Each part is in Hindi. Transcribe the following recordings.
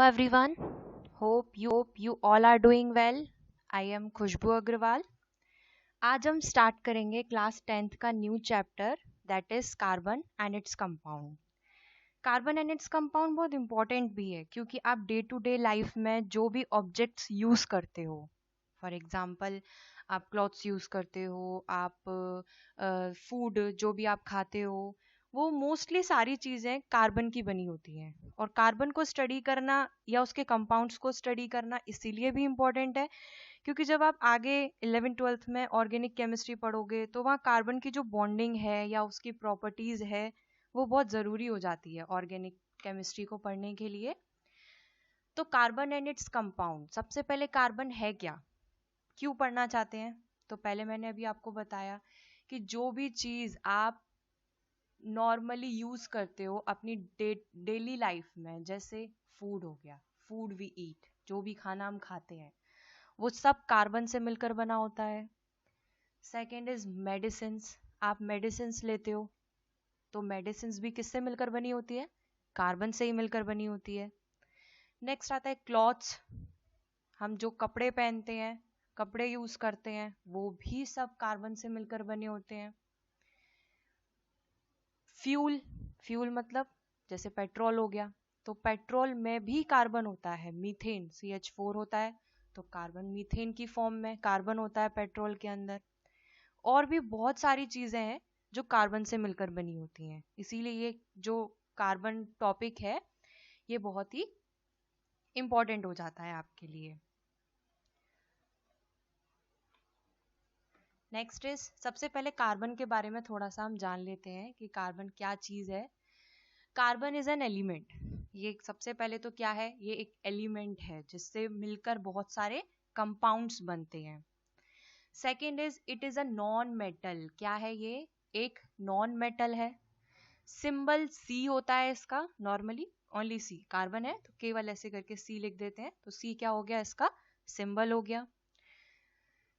everyone. Hope you all are doing well. I am खुशबू अग्रवाल. आज हम स्टार्ट करेंगे क्लास 10th का new chapter that is carbon and its compound. Carbon and its compound बहुत इंपॉर्टेंट भी है क्योंकि आप डे टू डे लाइफ में जो भी ऑब्जेक्ट्स यूज करते हो, फॉर एग्जाम्पल आप क्लॉथ्स यूज करते हो, आप फूड जो भी आप खाते हो, वो मोस्टली सारी चीज़ें कार्बन की बनी होती हैं. और कार्बन को स्टडी करना या उसके कंपाउंड्स को स्टडी करना इसीलिए भी इम्पॉर्टेंट है क्योंकि जब आप आगे 11th-12th में ऑर्गेनिक केमिस्ट्री पढ़ोगे तो वहाँ कार्बन की जो बॉन्डिंग है या उसकी प्रॉपर्टीज़ है वो बहुत ज़रूरी हो जाती है ऑर्गेनिक केमिस्ट्री को पढ़ने के लिए. तो कार्बन एंड इट्स कंपाउंड, सबसे पहले कार्बन है क्या, क्यों पढ़ना चाहते हैं? तो पहले मैंने अभी आपको बताया कि जो भी चीज़ आप नॉर्मली यूज करते हो अपनी डेली लाइफ में, जैसे फूड हो गया, फूड वी ईट, जो भी खाना हम खाते हैं वो सब कार्बन से मिलकर बना होता है. सेकेंड इज मेडिसिन्स, आप मेडिसिन्स लेते हो तो मेडिसिन्स भी किससे मिलकर बनी होती है? कार्बन से ही मिलकर बनी होती है. नेक्स्ट आता है क्लॉथ्स, हम जो कपड़े पहनते हैं, कपड़े यूज करते हैं, वो भी सब कार्बन से मिलकर बने होते हैं. फ्यूल, फ्यूल मतलब जैसे पेट्रोल हो गया, तो पेट्रोल में भी कार्बन होता है, मीथेन CH4 होता है, तो कार्बन मीथेन की फॉर्म में कार्बन होता है पेट्रोल के अंदर. और भी बहुत सारी चीज़ें हैं जो कार्बन से मिलकर बनी होती हैं, इसीलिए ये जो कार्बन टॉपिक है ये बहुत ही इम्पोर्टेंट हो जाता है आपके लिए. नेक्स्ट इज, सबसे पहले कार्बन के बारे में थोड़ा सा हम जान लेते हैं कि कार्बन क्या चीज़ है. कार्बन इज एन एलिमेंट, ये सबसे पहले तो क्या है, ये एक एलिमेंट है जिससे मिलकर बहुत सारे कंपाउंड्स बनते हैं. Second is it is a non metal, क्या है ये? एक नॉन मेटल है. सिंबल सी होता है इसका, नॉर्मली ओनली सी, कार्बन है तो केवल ऐसे करके सी लिख देते हैं, तो सी क्या हो गया, इसका सिंबल हो गया.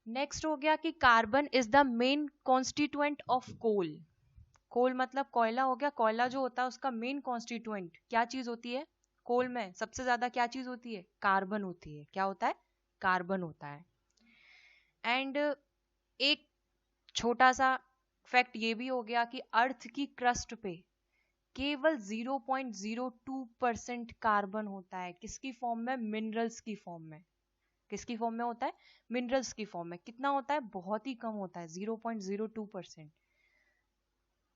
नेक्स्ट हो गया कि carbon is the main constituent of coal. Coal मतलब कोयला हो गया, कोयला जो होता है उसका मेन कॉन्स्टिट्यूएंट क्या चीज होती है? कोल में सबसे ज्यादा क्या चीज होती है? कार्बन होती है. क्या होता है? कार्बन होता है. एंड एक छोटा सा फैक्ट ये भी हो गया कि अर्थ की क्रस्ट पे केवल 0.02% कार्बन होता है. किसकी फॉर्म में? मिनरल्स की फॉर्म में. किसकी फॉर्म में होता है? मिनरल्स की फॉर्म में. कितना होता है? बहुत ही कम होता है, 0.02%.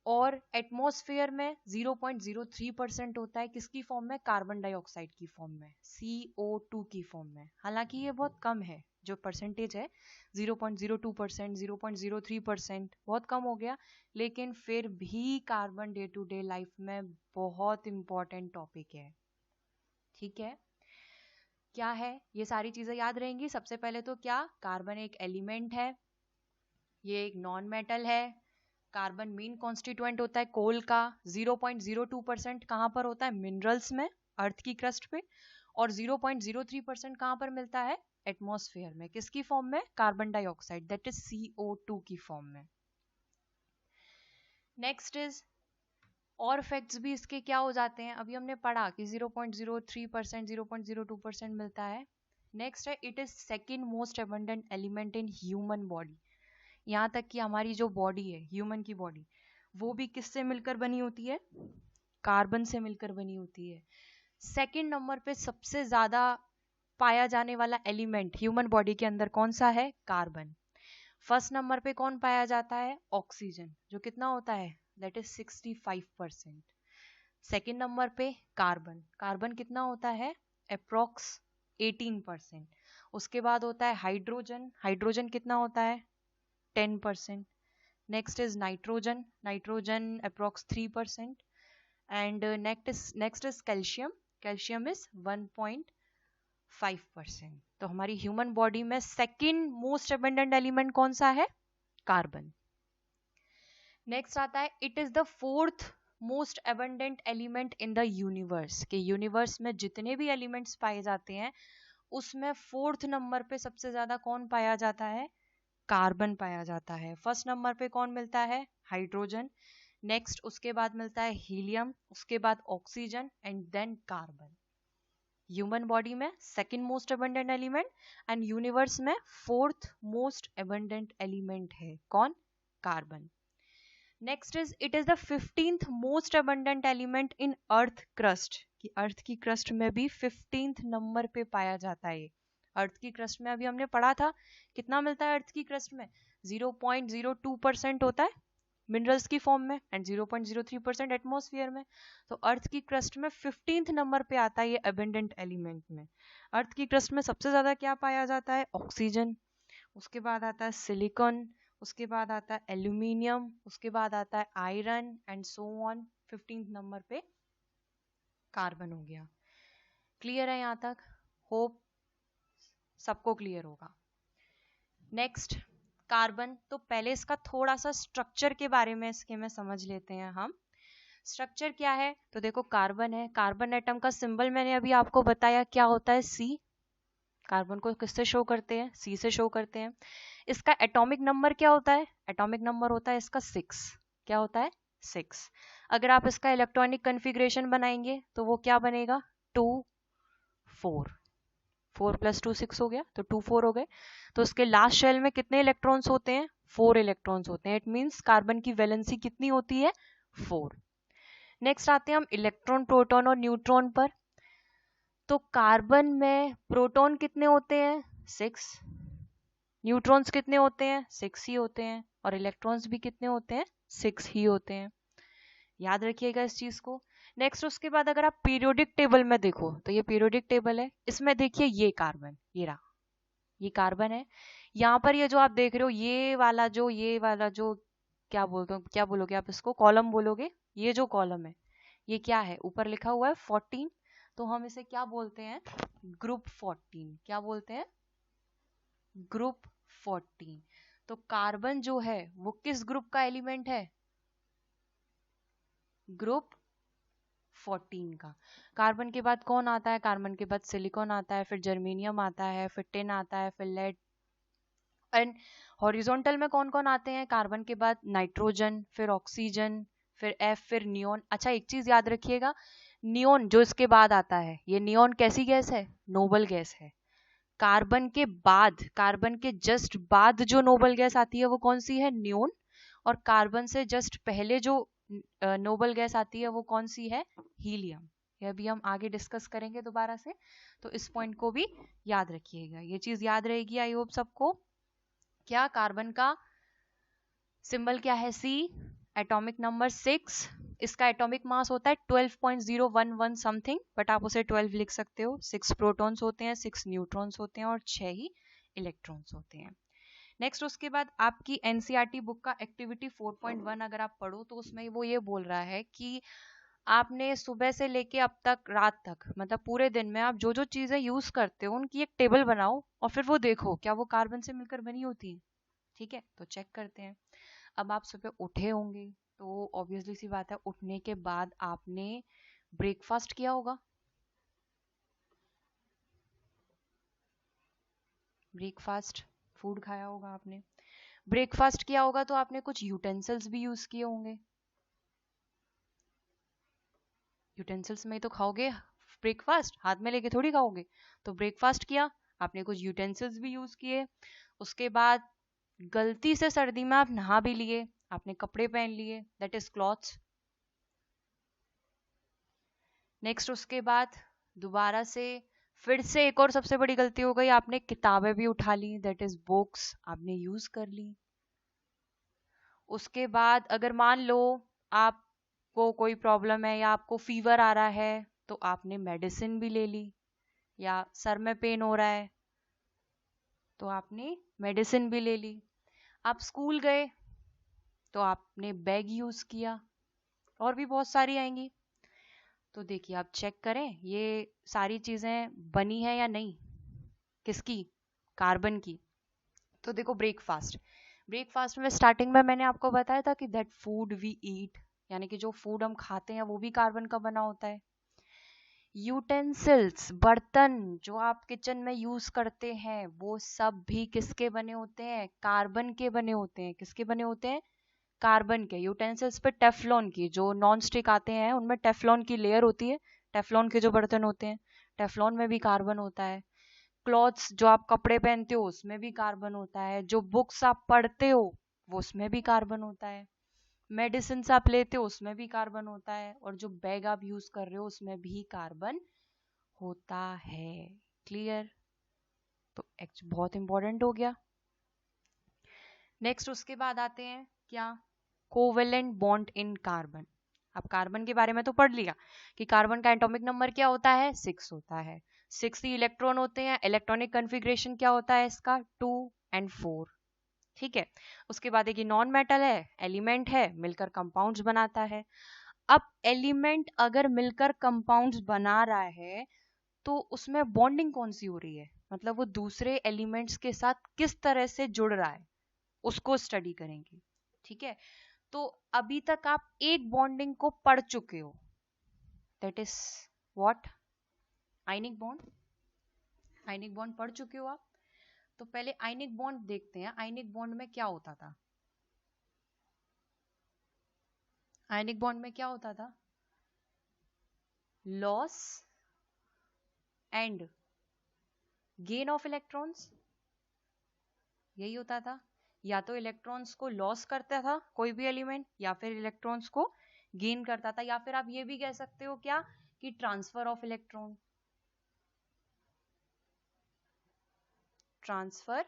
और एटमॉस्फेयर में 0.03% होता है. किसकी फॉर्म में? कार्बन डाइऑक्साइड की फॉर्म में, CO2 की फॉर्म में. हालांकि ये बहुत कम है, जो परसेंटेज है 0.02%, 0.03%, बहुत कम हो गया, लेकिन फिर भी carbon day to day life में बहुत इंपॉर्टेंट टॉपिक है. ठीक है, क्या है? ये सारी चीजें याद रहेंगी. सबसे पहले तो क्या, कार्बन एक एलिमेंट है, ये एक नॉन मेटल है. कार्बन मेन कॉन्स्टिट्यूएंट होता है कोल का. 0.02% कहाँ पर होता है? मिनरल्स में, अर्थ की क्रस्ट पे. और 0.03% कहाँ पर मिलता है? एटमॉस्फेयर में. किसकी फॉर्म में? Carbon dioxide, that is CO2 की फॉर्म में. नेक्स्ट इज, और फैक्ट्स भी इसके क्या हो जाते हैं, अभी हमने पढ़ा कि 0.03%, 0.02% मिलता है. नेक्स्ट है, it is second most abundant element in human body. यहाँ तक कि हमारी जो बॉडी है, ह्यूमन की बॉडी, वो भी किससे मिलकर बनी होती है? कार्बन से मिलकर बनी होती है. सेकंड नंबर पे सबसे ज्यादा पाया जाने वाला एलिमेंट ह्यूमन बॉडी के अंदर कौन सा है? कार्बन. फर्स्ट नंबर पे कौन पाया जाता है? ऑक्सीजन, जो कितना होता है? That is 65%. सेकेंड नंबर पे कार्बन, कार्बन कितना होता है? अप्रोक्स 18%. उसके बाद होता है हाइड्रोजन, हाइड्रोजन कितना होता है? 10%. Next is nitrogen, nitrogen approx 3%. And next is calcium, calcium is 1.5%. तो हमारी ह्यूमन बॉडी में सेकेंड मोस्ट एबंडेंट एलिमेंट कौन सा है? कार्बन. नेक्स्ट आता है, it is the fourth most abundant element in the universe. के यूनिवर्स में जितने भी एलिमेंट्स पाए जाते हैं उसमें फोर्थ नंबर पे सबसे ज्यादा कौन पाया जाता है? कार्बन पाया जाता है. फर्स्ट नंबर पे कौन मिलता है? हाइड्रोजन. नेक्स्ट उसके बाद मिलता है हीलियम, उसके बाद oxygen and then carbon. Human body में second most abundant element and universe में फोर्थ मोस्ट अबंडेंट एलिमेंट है कौन? Carbon. Next is it is the 15th most abundant element in earth crust, कि अर्थ की क्रस्ट में भी 15th नंबर पे पाया जाता है. अर्थ की क्रस्ट में अभी हमने पढ़ा था कितना मिलता है अर्थ की क्रस्ट में, 0.02% होता है मिनरल्स की फॉर्म में एंड 0.03% एटमॉस्फेयर में. तो अर्थ की क्रस्ट में 15th नंबर पे आता है ये अबंडेंट एलिमेंट में. अर्थ की क्रस्ट में सबसे ज्यादा क्या पाया जाता है? ऑक्सीजन, उसके बाद आता है सिलिकॉन, उसके बाद आता है एल्यूमिनियम, उसके बाद आता है iron and so on. 15th number पे कार्बन हो गया. क्लियर है यहाँ तक? होप सबको क्लियर होगा. Next carbon. तो पहले इसका थोड़ा सा स्ट्रक्चर के बारे में इसके में समझ लेते हैं हम. स्ट्रक्चर क्या है? तो देखो कार्बन है, कार्बन एटम का सिंबल मैंने अभी आपको बताया क्या होता है, सी. कार्बन को किससे शो करते हैं? सी से शो करते हैं. इसका एटॉमिक नंबर क्या होता है? एटॉमिक नंबर होता है इसका 6. क्या होता है? 6. अगर आप इसका इलेक्ट्रॉनिक कन्फिग्रेशन बनाएंगे तो वो क्या बनेगा? 2 4. 4 + 2 6 हो गया, तो 2 4 हो गए. तो उसके लास्ट शेल में कितने इलेक्ट्रॉन्स होते हैं? 4 इलेक्ट्रॉन्स होते हैं. इट मींस कार्बन की वैलेंसी कितनी होती है? 4. नेक्स्ट आते हैं हम इलेक्ट्रॉन, प्रोटॉन और न्यूट्रॉन पर. तो कार्बन में प्रोटॉन कितने होते हैं? 6. न्यूट्रॉन्स कितने होते हैं? 6 ही होते हैं. और इलेक्ट्रॉन्स भी कितने होते हैं? 6 ही होते हैं. याद रखिएगा इस चीज को. नेक्स्ट उसके बाद अगर आप पीरियोडिक टेबल में देखो तो ये पीरियोडिक टेबल है, इसमें देखिए ये कार्बन, ये रहा, ये कार्बन है. यहाँ पर ये जो आप देख रहे हो ये वाला जो क्या बोलते हो, क्या बोलोगे आप इसको? कॉलम बोलोगे. ये जो कॉलम है ये क्या है? ऊपर लिखा हुआ है 14, तो हम इसे क्या बोलते हैं? ग्रुप 14. क्या बोलते हैं? ग्रुप 14. तो कार्बन जो है वो किस ग्रुप का एलिमेंट है? ग्रुप 14 का. कार्बन के बाद कौन आता है? कार्बन के बाद सिलिकॉन आता है, फिर जर्मेनियम आता है, फिर टिन आता है, फिर लेड. एंड हॉरिजॉन्टल में कौन कौन आते हैं? कार्बन के बाद नाइट्रोजन, फिर ऑक्सीजन, फिर एफ, फिर नियोन. अच्छा एक चीज याद रखिएगा, नियोन जो इसके बाद आता है, ये नियोन कैसी गैस है? नोबल गैस है. कार्बन के बाद, कार्बन के जस्ट बाद जो नोबल गैस आती है वो कौन सी है? नियोन. और कार्बन से जस्ट पहले जो नोबल गैस आती है वो कौन सी है? हीलियम. ये अभी हम आगे डिस्कस करेंगे दोबारा से, तो इस पॉइंट को भी याद रखिएगा. ये चीज याद रहेगी आई होप सबको. क्या कार्बन का सिंबल क्या है? सी. Atomic number 6. इसका एटॉमिक मास होता है 12.011 समथिंग, बट आप उसे 12 लिख सकते हो. 6 प्रोटॉन्स होते हैं, 6 न्यूट्रॉन्स होते हैं और 6 ही इलेक्ट्रॉन्स होते हैं. नेक्स्ट उसके बाद आपकी एनसीईआरटी बुक का एक्टिविटी 4.1 अगर आप पढ़ो तो उसमें वो ये बोल रहा है कि आपने सुबह से लेके अब तक रात तक, मतलब पूरे दिन में आप जो जो चीजें यूज करते हो उनकी एक टेबल बनाओ और फिर वो देखो क्या वो कार्बन से मिलकर बनी होती है. ठीक है, तो चेक करते हैं. अब आप सुबह उठे होंगे तो ऑब्वियसली सी बात है उठने के बाद आपने ब्रेकफास्ट किया होगा. ब्रेकफास्ट फूड खाया होगा आपने. ब्रेकफास्ट किया होगा तो आपने कुछ यूटेंसिल्स भी यूज किए होंगे. यूटेंसिल्स में ही तो खाओगे ब्रेकफास्ट, हाथ में लेके थोड़ी खाओगे. तो ब्रेकफास्ट किया, आपने कुछ यूटेंसिल्स भी यूज किए. उसके बाद गलती से सर्दी में आप नहा भी लिए, आपने कपड़े पहन लिए, दैट इज क्लॉथ्स. नेक्स्ट उसके बाद दोबारा से फिर से एक और सबसे बड़ी गलती हो गई, आपने किताबें भी उठा ली, दैट इज बुक्स आपने यूज कर ली. उसके बाद अगर मान लो आपको कोई प्रॉब्लम है या आपको फीवर आ रहा है तो आपने मेडिसिन भी ले ली, या सर में पेन हो रहा है तो आपने मेडिसिन भी ले ली. आप स्कूल गए तो आपने बैग यूज किया, और भी बहुत सारी आएंगी. तो देखिए आप चेक करें ये सारी चीजें बनी है या नहीं. किसकी? कार्बन की. तो देखो ब्रेकफास्ट, ब्रेकफास्ट में स्टार्टिंग में मैंने आपको बताया था कि दैट फूड वी ईट, यानी कि जो फूड हम खाते हैं वो भी कार्बन का बना होता है. यूटेंसिल्स, बर्तन जो आप किचन में यूज करते हैं वो सब भी किसके बने होते हैं? कार्बन के बने होते हैं. किसके बने होते हैं? कार्बन के. यूटेंसिल्स पे टेफ्लॉन की, जो नॉन स्टिक आते हैं उनमें टेफ्लॉन की लेयर होती है, टेफ्लॉन के जो बर्तन होते हैं. टेफ्लॉन में भी कार्बन होता है। क्लॉथ्स जो आप कपड़े पहनते हो उसमें भी कार्बन होता है। जो बुक्स आप पढ़ते हो वो उसमें भी कार्बन होता है। मेडिसिन आप लेते हो उसमें भी कार्बन होता है। और जो बैग आप यूज कर रहे हो उसमें भी कार्बन होता है। क्लियर? तो बहुत इंपॉर्टेंट हो गया। नेक्स्ट उसके बाद आते हैं क्या, कोवेलेंट बॉन्ड इन कार्बन। अब कार्बन के बारे में तो पढ़ लिया कि कार्बन का एटॉमिक नंबर क्या होता है, 6 होता है। 6 ही इलेक्ट्रॉन होते हैं। इलेक्ट्रॉनिक कन्फिग्रेशन क्या होता है इसका, 2 और 4। ठीक है। उसके बाद एक नॉन मेटल है, एलिमेंट है, मिलकर कंपाउंड्स बनाता है। अब एलिमेंट अगर मिलकर कंपाउंड्स बना रहा है तो उसमें बॉन्डिंग कौन सी हो रही है, मतलब वो दूसरे एलिमेंट्स के साथ किस तरह से जुड़ रहा है, उसको स्टडी करेंगे। ठीक है। तो अभी तक आप एक बॉन्डिंग को पढ़ चुके हो, that is what, ionic bond. Ionic bond पढ़ चुके हो आप। तो पहले आयनिक बॉन्ड देखते हैं, आयनिक बॉन्ड में क्या होता था। आयनिक बॉन्ड में क्या होता था, loss and gain of electrons, यही होता था। या तो इलेक्ट्रॉन्स को लॉस करता था कोई भी एलिमेंट, या फिर इलेक्ट्रॉन्स को गेन करता था, या फिर आप ये भी कह सकते हो क्या कि transfer of electron, transfer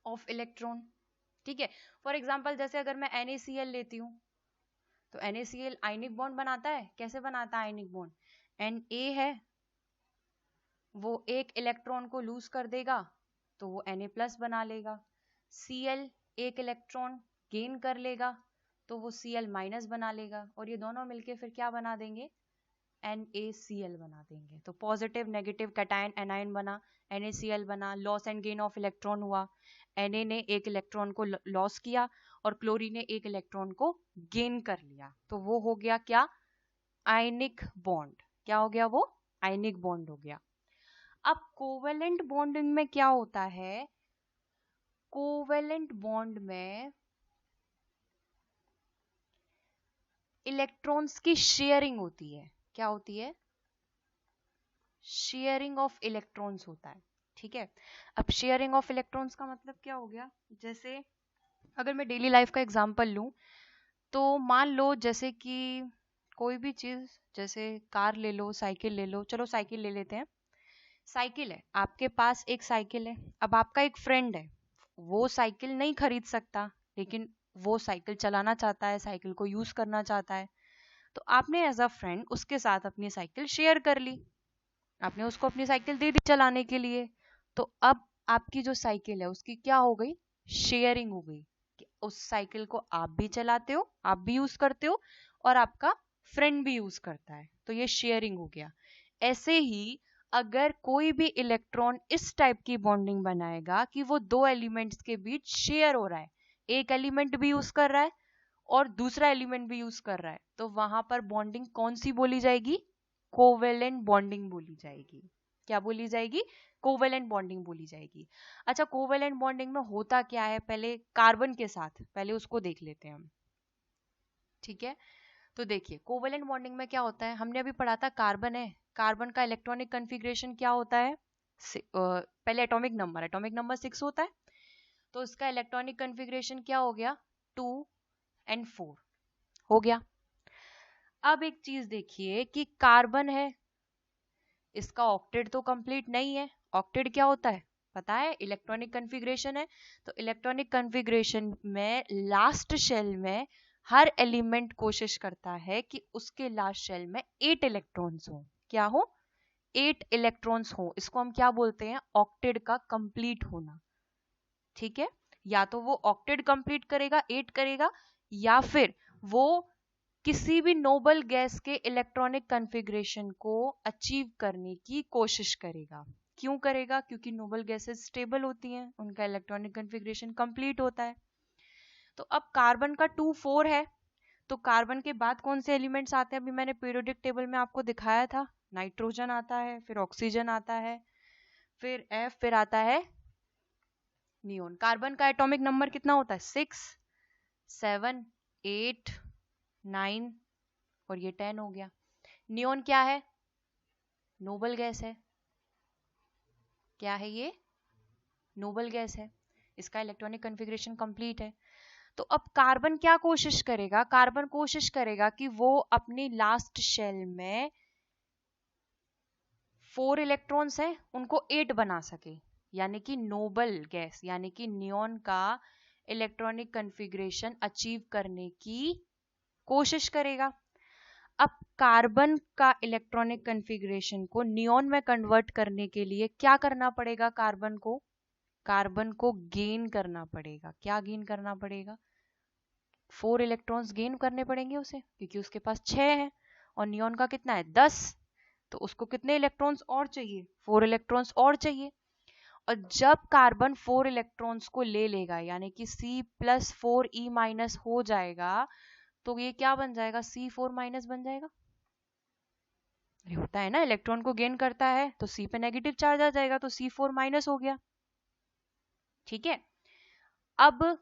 of electron. ठीक है। फॉर एग्जांपल जैसे अगर मैं NaCl लेती हूं तो NaCl आयनिक बॉन्ड बनाता है। कैसे बनाता है आयनिक बॉन्ड, Na है वो एक इलेक्ट्रॉन को लूज कर देगा तो वो Na+ बना लेगा। Cl एक इलेक्ट्रॉन गेन कर लेगा तो वो Cl- बना लेगा, और ये दोनों मिलके फिर क्या बना देंगे, NaCl बना देंगे। तो पॉजिटिव नेगेटिव कैटायन एनायन बना, NaCl बना, loss and gain of electron हुआ। Na ने एक इलेक्ट्रॉन को लॉस किया और क्लोरीन ने एक इलेक्ट्रॉन को गेन कर लिया, तो वो हो गया क्या, आयनिक बॉन्ड। क्या हो गया वो, आयनिक बॉन्ड हो गया। अब कोवेलेंट बॉन्डिंग में क्या होता है, कोवेलेंट बॉन्ड में इलेक्ट्रॉन्स की शेयरिंग होती है। क्या होती है, शेयरिंग ऑफ इलेक्ट्रॉन्स होता है। ठीक है। अब शेयरिंग ऑफ इलेक्ट्रॉन्स का मतलब क्या हो गया, जैसे अगर मैं डेली लाइफ का एग्जांपल लूं तो मान लो जैसे कि कोई भी चीज, जैसे कार ले लो, साइकिल ले लो, चलो साइकिल ले लेते हैं। साइकिल है, आपके पास एक साइकिल है। अब आपका एक फ्रेंड है, वो साइकिल नहीं खरीद सकता लेकिन वो साइकिल चलाना चाहता है, साइकिल को यूज करना चाहता है। तो आपने एज अ फ्रेंड उसके साथ अपनी साइकिल शेयर कर ली, आपने उसको अपनी साइकिल दे दी चलाने के लिए। तो अब आपकी जो साइकिल है उसकी क्या हो गई, शेयरिंग हो गई, कि उस साइकिल को आप भी चलाते हो, आप भी यूज करते हो, और आपका फ्रेंड भी यूज करता है, तो ये शेयरिंग हो गया। ऐसे ही अगर कोई भी इलेक्ट्रॉन इस टाइप की बॉन्डिंग बनाएगा कि वो दो एलिमेंट्स के बीच शेयर हो रहा है, एक एलिमेंट भी यूज कर रहा है और दूसरा एलिमेंट भी यूज कर रहा है, तो वहां पर बॉन्डिंग कौन सी बोली जाएगी, कोवेलेंट बॉन्डिंग बोली जाएगी। क्या बोली जाएगी, कोवेलेंट बॉन्डिंग बोली जाएगी। अच्छा, कोवेलेंट बॉन्डिंग में होता क्या है, पहले कार्बन के साथ पहले उसको देख लेते हैं हम। ठीक है। तो देखिए कोवेलेंट बॉन्डिंग में क्या होता है, हमने अभी पढ़ा था कार्बन है, कार्बन का इलेक्ट्रॉनिक कन्फिग्रेशन क्या होता है, पहले एटॉमिक नंबर 6 होता है, तो इसका इलेक्ट्रॉनिक कन्फिग्रेशन क्या हो गया, 2 और 4 हो गया। अब एक चीज देखिए कि कार्बन है, इसका ऑक्टेट तो कंप्लीट नहीं है। ऑक्टेट क्या होता है पता है, इलेक्ट्रॉनिक कन्फिग्रेशन है। तो इलेक्ट्रॉनिक कन्फिग्रेशन में लास्ट शेल में हर एलिमेंट कोशिश करता है कि उसके लास्ट शेल में 8 इलेक्ट्रॉन्स हो। क्या हो, 8 इलेक्ट्रॉन्स हो। इसको हम क्या बोलते हैं, ऑक्टेट का कंप्लीट होना। ठीक है। या तो वो ऑक्टेट कंप्लीट करेगा, 8 करेगा, या फिर वो किसी भी नोबल गैस के इलेक्ट्रॉनिक कन्फिग्रेशन को अचीव करने की कोशिश करेगा। क्यों करेगा, क्योंकि नोबल गैसेस स्टेबल होती हैं, उनका इलेक्ट्रॉनिक कन्फिग्रेशन कंप्लीट होता है। तो अब कार्बन का 2 4 है, तो कार्बन के बाद कौन से एलिमेंट्स आते हैं, अभी मैंने पीरियोडिक टेबल में आपको दिखाया था, नाइट्रोजन आता है, फिर ऑक्सीजन आता है, फिर F, फिर आता है नियोन। कार्बन का एटॉमिक नंबर कितना होता है, 6 7 8 9 और ये 10 हो गया। नियोन क्या है, नोबल गैस है। क्या है ये? नोबल गैस है। इसका इलेक्ट्रॉनिक कॉन्फ़िगरेशन कंप्लीट है। तो अब कार्बन क्या कोशिश करेगा? कार्बन कोशिश करेगा कि वो अपनी लास्ट शेल में 4 इलेक्ट्रॉन्स हैं उनको 8 बना सके, यानी कि नोबल गैस यानी कि नियॉन का इलेक्ट्रॉनिक कॉन्फ़िगरेशन अचीव करने की कोशिश करेगा। अब कार्बन का इलेक्ट्रॉनिक कॉन्फ़िगरेशन को नियॉन में कन्वर्ट करने के लिए क्या करना पड़ेगा? कार्बन को गेन करना पड़ेगा। क्या गेन करना पड़ेगा? 4 इलेक्ट्रॉन्स गेन करने पड़ेंगे उसे, क्योंकि उसके पास 6 है और नियॉन का कितना है? 10। तो उसको कितने इलेक्ट्रॉन्स और चाहिए? 4 इलेक्ट्रॉन्स और चाहिए। और जब कार्बन 4 इलेक्ट्रॉन्स को ले लेगा, यानी कि C+4E- हो जाएगा, तो ये क्या बन जाएगा? C4- बन जाएगा। अरे होता है ना, इलेक्ट्रॉन को गेन करता है तो C पे नेगेटिव चार्ज आ जाएगा, तो C4- हो गया। ठीक है, अब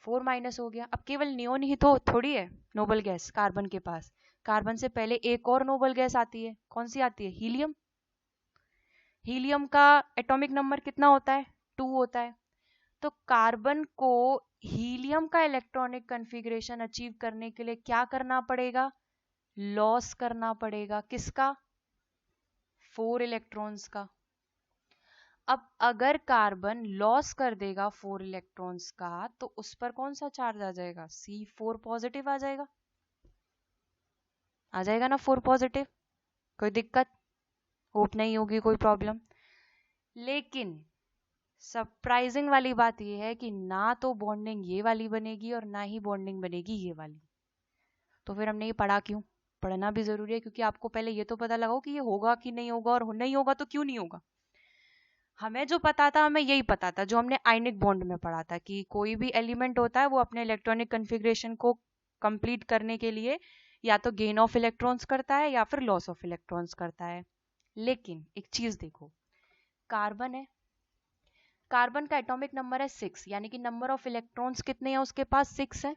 4- हो गया। अब केवल नियोन ही तो थोड़ी है नोबल गैस कार्बन के पास। कार्बन से पहले एक और नोबल गैस आती है। कौन सी आती है? हीलियम। हीलियम का एटॉमिक नंबर कितना होता है? 2 होता है। तो कार्बन को हीलियम का इलेक्ट्रॉनिक कॉन्फ़िगरेशन अचीव करने के लिए क्या करना पड़ेगा? लॉस करना पड़ेगा। किसका? 4 इलेक्ट्रॉन्स का। अब अगर कार्बन लॉस कर देगा 4 इलेक्ट्रॉन्स का, तो उस पर कौन सा चार्ज आ जाएगा? C4 पॉजिटिव आ जाएगा। आ जाएगा ना 4 पॉजिटिव? कोई दिक्कत? होप नहीं होगी कोई प्रॉब्लम। लेकिन सरप्राइजिंग वाली बात यह है कि ना तो बॉन्डिंग ये वाली बनेगी और ना ही बॉन्डिंग बनेगी ये वाली। तो फिर हमने ये पढ़ा क्यों? पढ़ना भी जरूरी है, क्योंकि आपको पहले ये तो पता लगाओ कि ये होगा कि नहीं होगा, और नहीं होगा तो क्यों नहीं होगा। हमें जो पता था, हमें यही पता था जो हमने आयनिक बॉन्ड में पढ़ा था, कि कोई भी एलिमेंट होता है वो अपने इलेक्ट्रॉनिक कॉन्फ़िगरेशन को कंप्लीट करने के लिए या तो गेन ऑफ इलेक्ट्रॉन्स करता है या फिर लॉस ऑफ इलेक्ट्रॉन्स करता है। लेकिन एक चीज देखो, कार्बन है, कार्बन का एटॉमिक नंबर है 6, यानी कि नंबर ऑफ इलेक्ट्रॉन्स कितने हैं उसके पास? 6 है।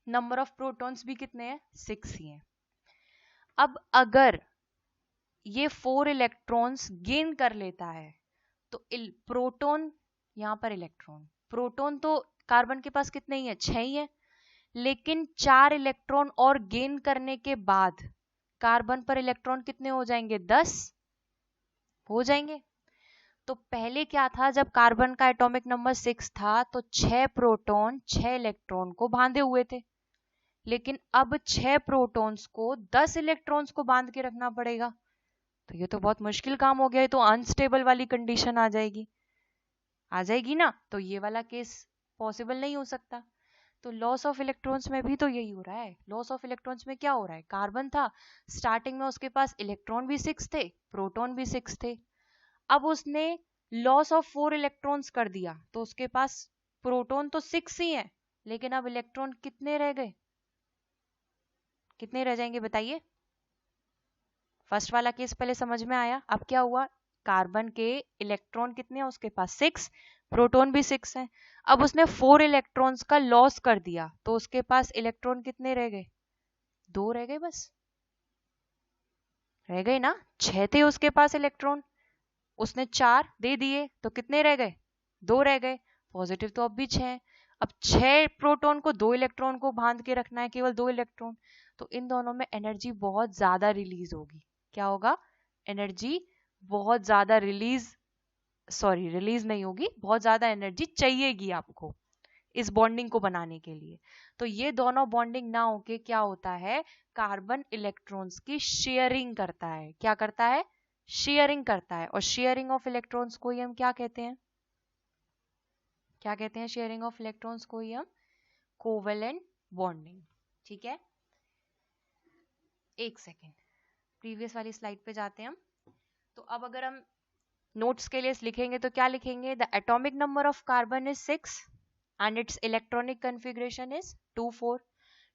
नंबर ऑफ प्रोटॉन्स भी कितने हैं? 6 ही हैं। अब अगर ये 4 इलेक्ट्रॉन्स गेन कर लेता है, तो प्रोटॉन, यहां पर इलेक्ट्रॉन, प्रोटॉन तो कार्बन के पास कितने ही है? 6 ही है। लेकिन 4 इलेक्ट्रॉन और गेन करने के बाद कार्बन पर इलेक्ट्रॉन कितने हो जाएंगे? 10 हो जाएंगे। तो पहले क्या था, जब कार्बन का एटॉमिक नंबर 6 था तो 6 प्रोटॉन 6 इलेक्ट्रॉन को बांधे हुए थे। लेकिन अब 6 प्रोटॉन्स को 10 इलेक्ट्रॉन्स को बांध के रखना पड़ेगा। तो ये तो बहुत मुश्किल काम हो गया, ये तो अनस्टेबल वाली कंडीशन आ जाएगी ना। तो ये वाला केस पॉसिबल नहीं हो सकता। तो लॉस ऑफ इलेक्ट्रॉन्स में भी तो यही हो रहा है। लॉस ऑफ इलेक्ट्रॉन्स में क्या हो रहा है? कार्बन था, स्टार्टिंग में उसके पास इलेक्ट्रॉन भी 6 थे, प्रोटॉन भी 6 थे। अब उसने लॉस ऑफ 4 इलेक्ट्रॉन्स कर दिया, तो उसके पास प्रोटॉन तो 6 ही है, लेकिन अब इलेक्ट्रॉन कितने रह गए? कितने रह जाएंगे बताइए? फर्स्ट वाला केस पहले समझ में आया। अब क्या हुआ? कार्बन के इलेक्ट्रॉन कितने हैं उसके पास? 6, प्रोटॉन भी 6 है। अब उसने 4 इलेक्ट्रॉन्स का लॉस कर दिया, तो उसके पास इलेक्ट्रॉन कितने रह गए? 2 रह गए बस। रह गए ना, 6 थे उसके पास इलेक्ट्रॉन, उसने 4 दे दिए, तो कितने रह गए? 2 रह गए। पॉजिटिव तो अब भी 6 है। अब 6 प्रोटॉन को 2 इलेक्ट्रॉन को बांध के रखना है, केवल 2 इलेक्ट्रॉन। तो इन दोनों में एनर्जी बहुत ज्यादा रिलीज होगी। क्या होगा? एनर्जी बहुत ज्यादा रिलीज नहीं होगी, बहुत ज्यादा एनर्जी चाहिएगी आपको इस बॉन्डिंग को बनाने के लिए। तो ये दोनों बॉन्डिंग ना होके क्या होता है? कार्बन इलेक्ट्रॉन्स की शेयरिंग करता है। क्या करता है? शेयरिंग करता है। और शेयरिंग ऑफ इलेक्ट्रॉन्स को ही हम क्या कहते हैं? क्या कहते हैं शेयरिंग ऑफ इलेक्ट्रॉन्स को? ही हम कोवेलेंट बॉन्डिंग। ठीक है, एक सेकेंड, प्रीवियस वाली स्लाइड पे जाते हैं हम। तो अब अगर हम नोट्स के लिए लिखेंगे तो क्या लिखेंगे? The atomic number of carbon is 6 and its electronic configuration is 2,4.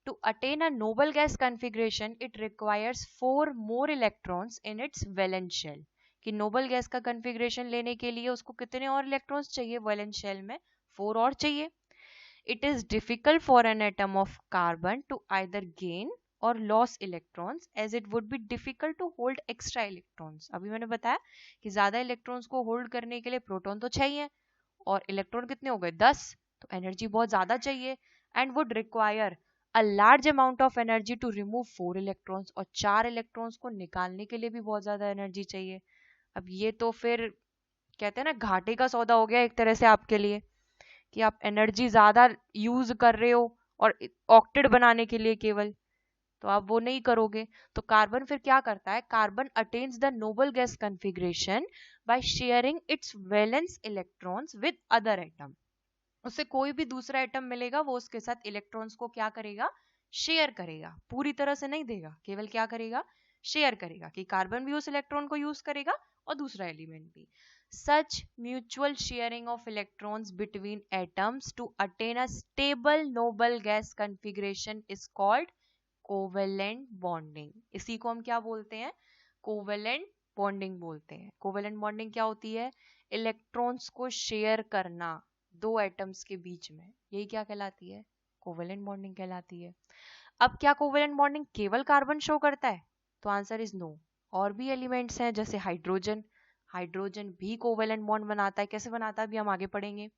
To attain a noble gas configuration, it requires 4 more electrons in its valence shell. कि नोबल गैस का कन्फिग्रेशन लेने के लिए उसको कितने और इलेक्ट्रॉन्स चाहिए? वैलेंस शेल में 4 और चाहिए। It is difficult for an atom of carbon to either gain or loss electrons as it would be difficult to hold extra electrons. अभी मैंने बताया कि ज्यादा इलेक्ट्रॉन्स को होल्ड करने के लिए प्रोटॉन तो चाहिए और इलेक्ट्रॉन कितने हो गए 10, तो एनर्जी बहुत ज्यादा चाहिए and would require a large amount of energy to remove 4 electrons, और 4 इलेक्ट्रॉन्स को निकालने के लिए भी बहुत ज्यादा एनर्जी चाहिए. अब ये तो फिर कहते हैं ना घाटे का सौदा हो गया एक तरह से आपके लिए, कि आप एनर्जी ज्यादा यूज कर रहे हो और ऑक्टेट बनाने के लिए केवल, तो आप वो नहीं करोगे. तो कार्बन फिर क्या करता है, carbon attains the noble gas configuration by sharing it's valence electrons with other atom. उससे कोई भी दूसरा एटम मिलेगा वो उसके साथ इलेक्ट्रॉन्स को क्या करेगा, शेयर करेगा. पूरी तरह से नहीं देगा, केवल क्या करेगा, शेयर करेगा, कि कार्बन भी उस इलेक्ट्रॉन को यूज करेगा और दूसरा एलिमेंट भी. Such mutual sharing of electrons between atoms to attain a stable noble gas configuration is called covalent bonding. इसी को हम क्या बोलते हैं, कोवेलेंट बॉन्डिंग बोलते हैं. कोवेलेंट बॉन्डिंग क्या होती है, इलेक्ट्रॉन्स को शेयर करना दो एटम्स के बीच में, यही क्या कहलाती है, कोवेलेंट बॉन्डिंग कहलाती है. अब क्या कोवेलेंट बॉन्डिंग केवल कार्बन शो करता है, तो आंसर इज नो. और भी एलिमेंट्स हैं जैसे हाइड्रोजन, हाइड्रोजन भी कोवेलेंट बॉन्ड बनाता है. कैसे बनाता है अभी हम आगे पढ़ेंगे.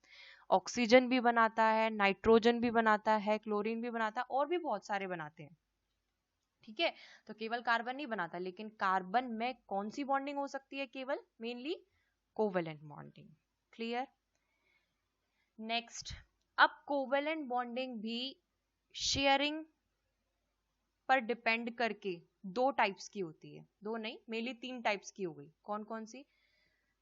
ऑक्सीजन भी बनाता है, नाइट्रोजन भी बनाता है, क्लोरीन भी बनाता है, और भी बहुत सारे बनाते हैं. ठीक है, तो केवल कार्बन नहीं बनाता, लेकिन कार्बन में कौन सी बॉन्डिंग हो सकती है, केवल mainly covalent bonding. Clear. Next, अब कोवेलेंट बॉन्डिंग भी शेयरिंग पर डिपेंड करके दो टाइप्स की होती है. दो नहीं, मेनली 3 टाइप्स की हो गई. कौन कौन सी.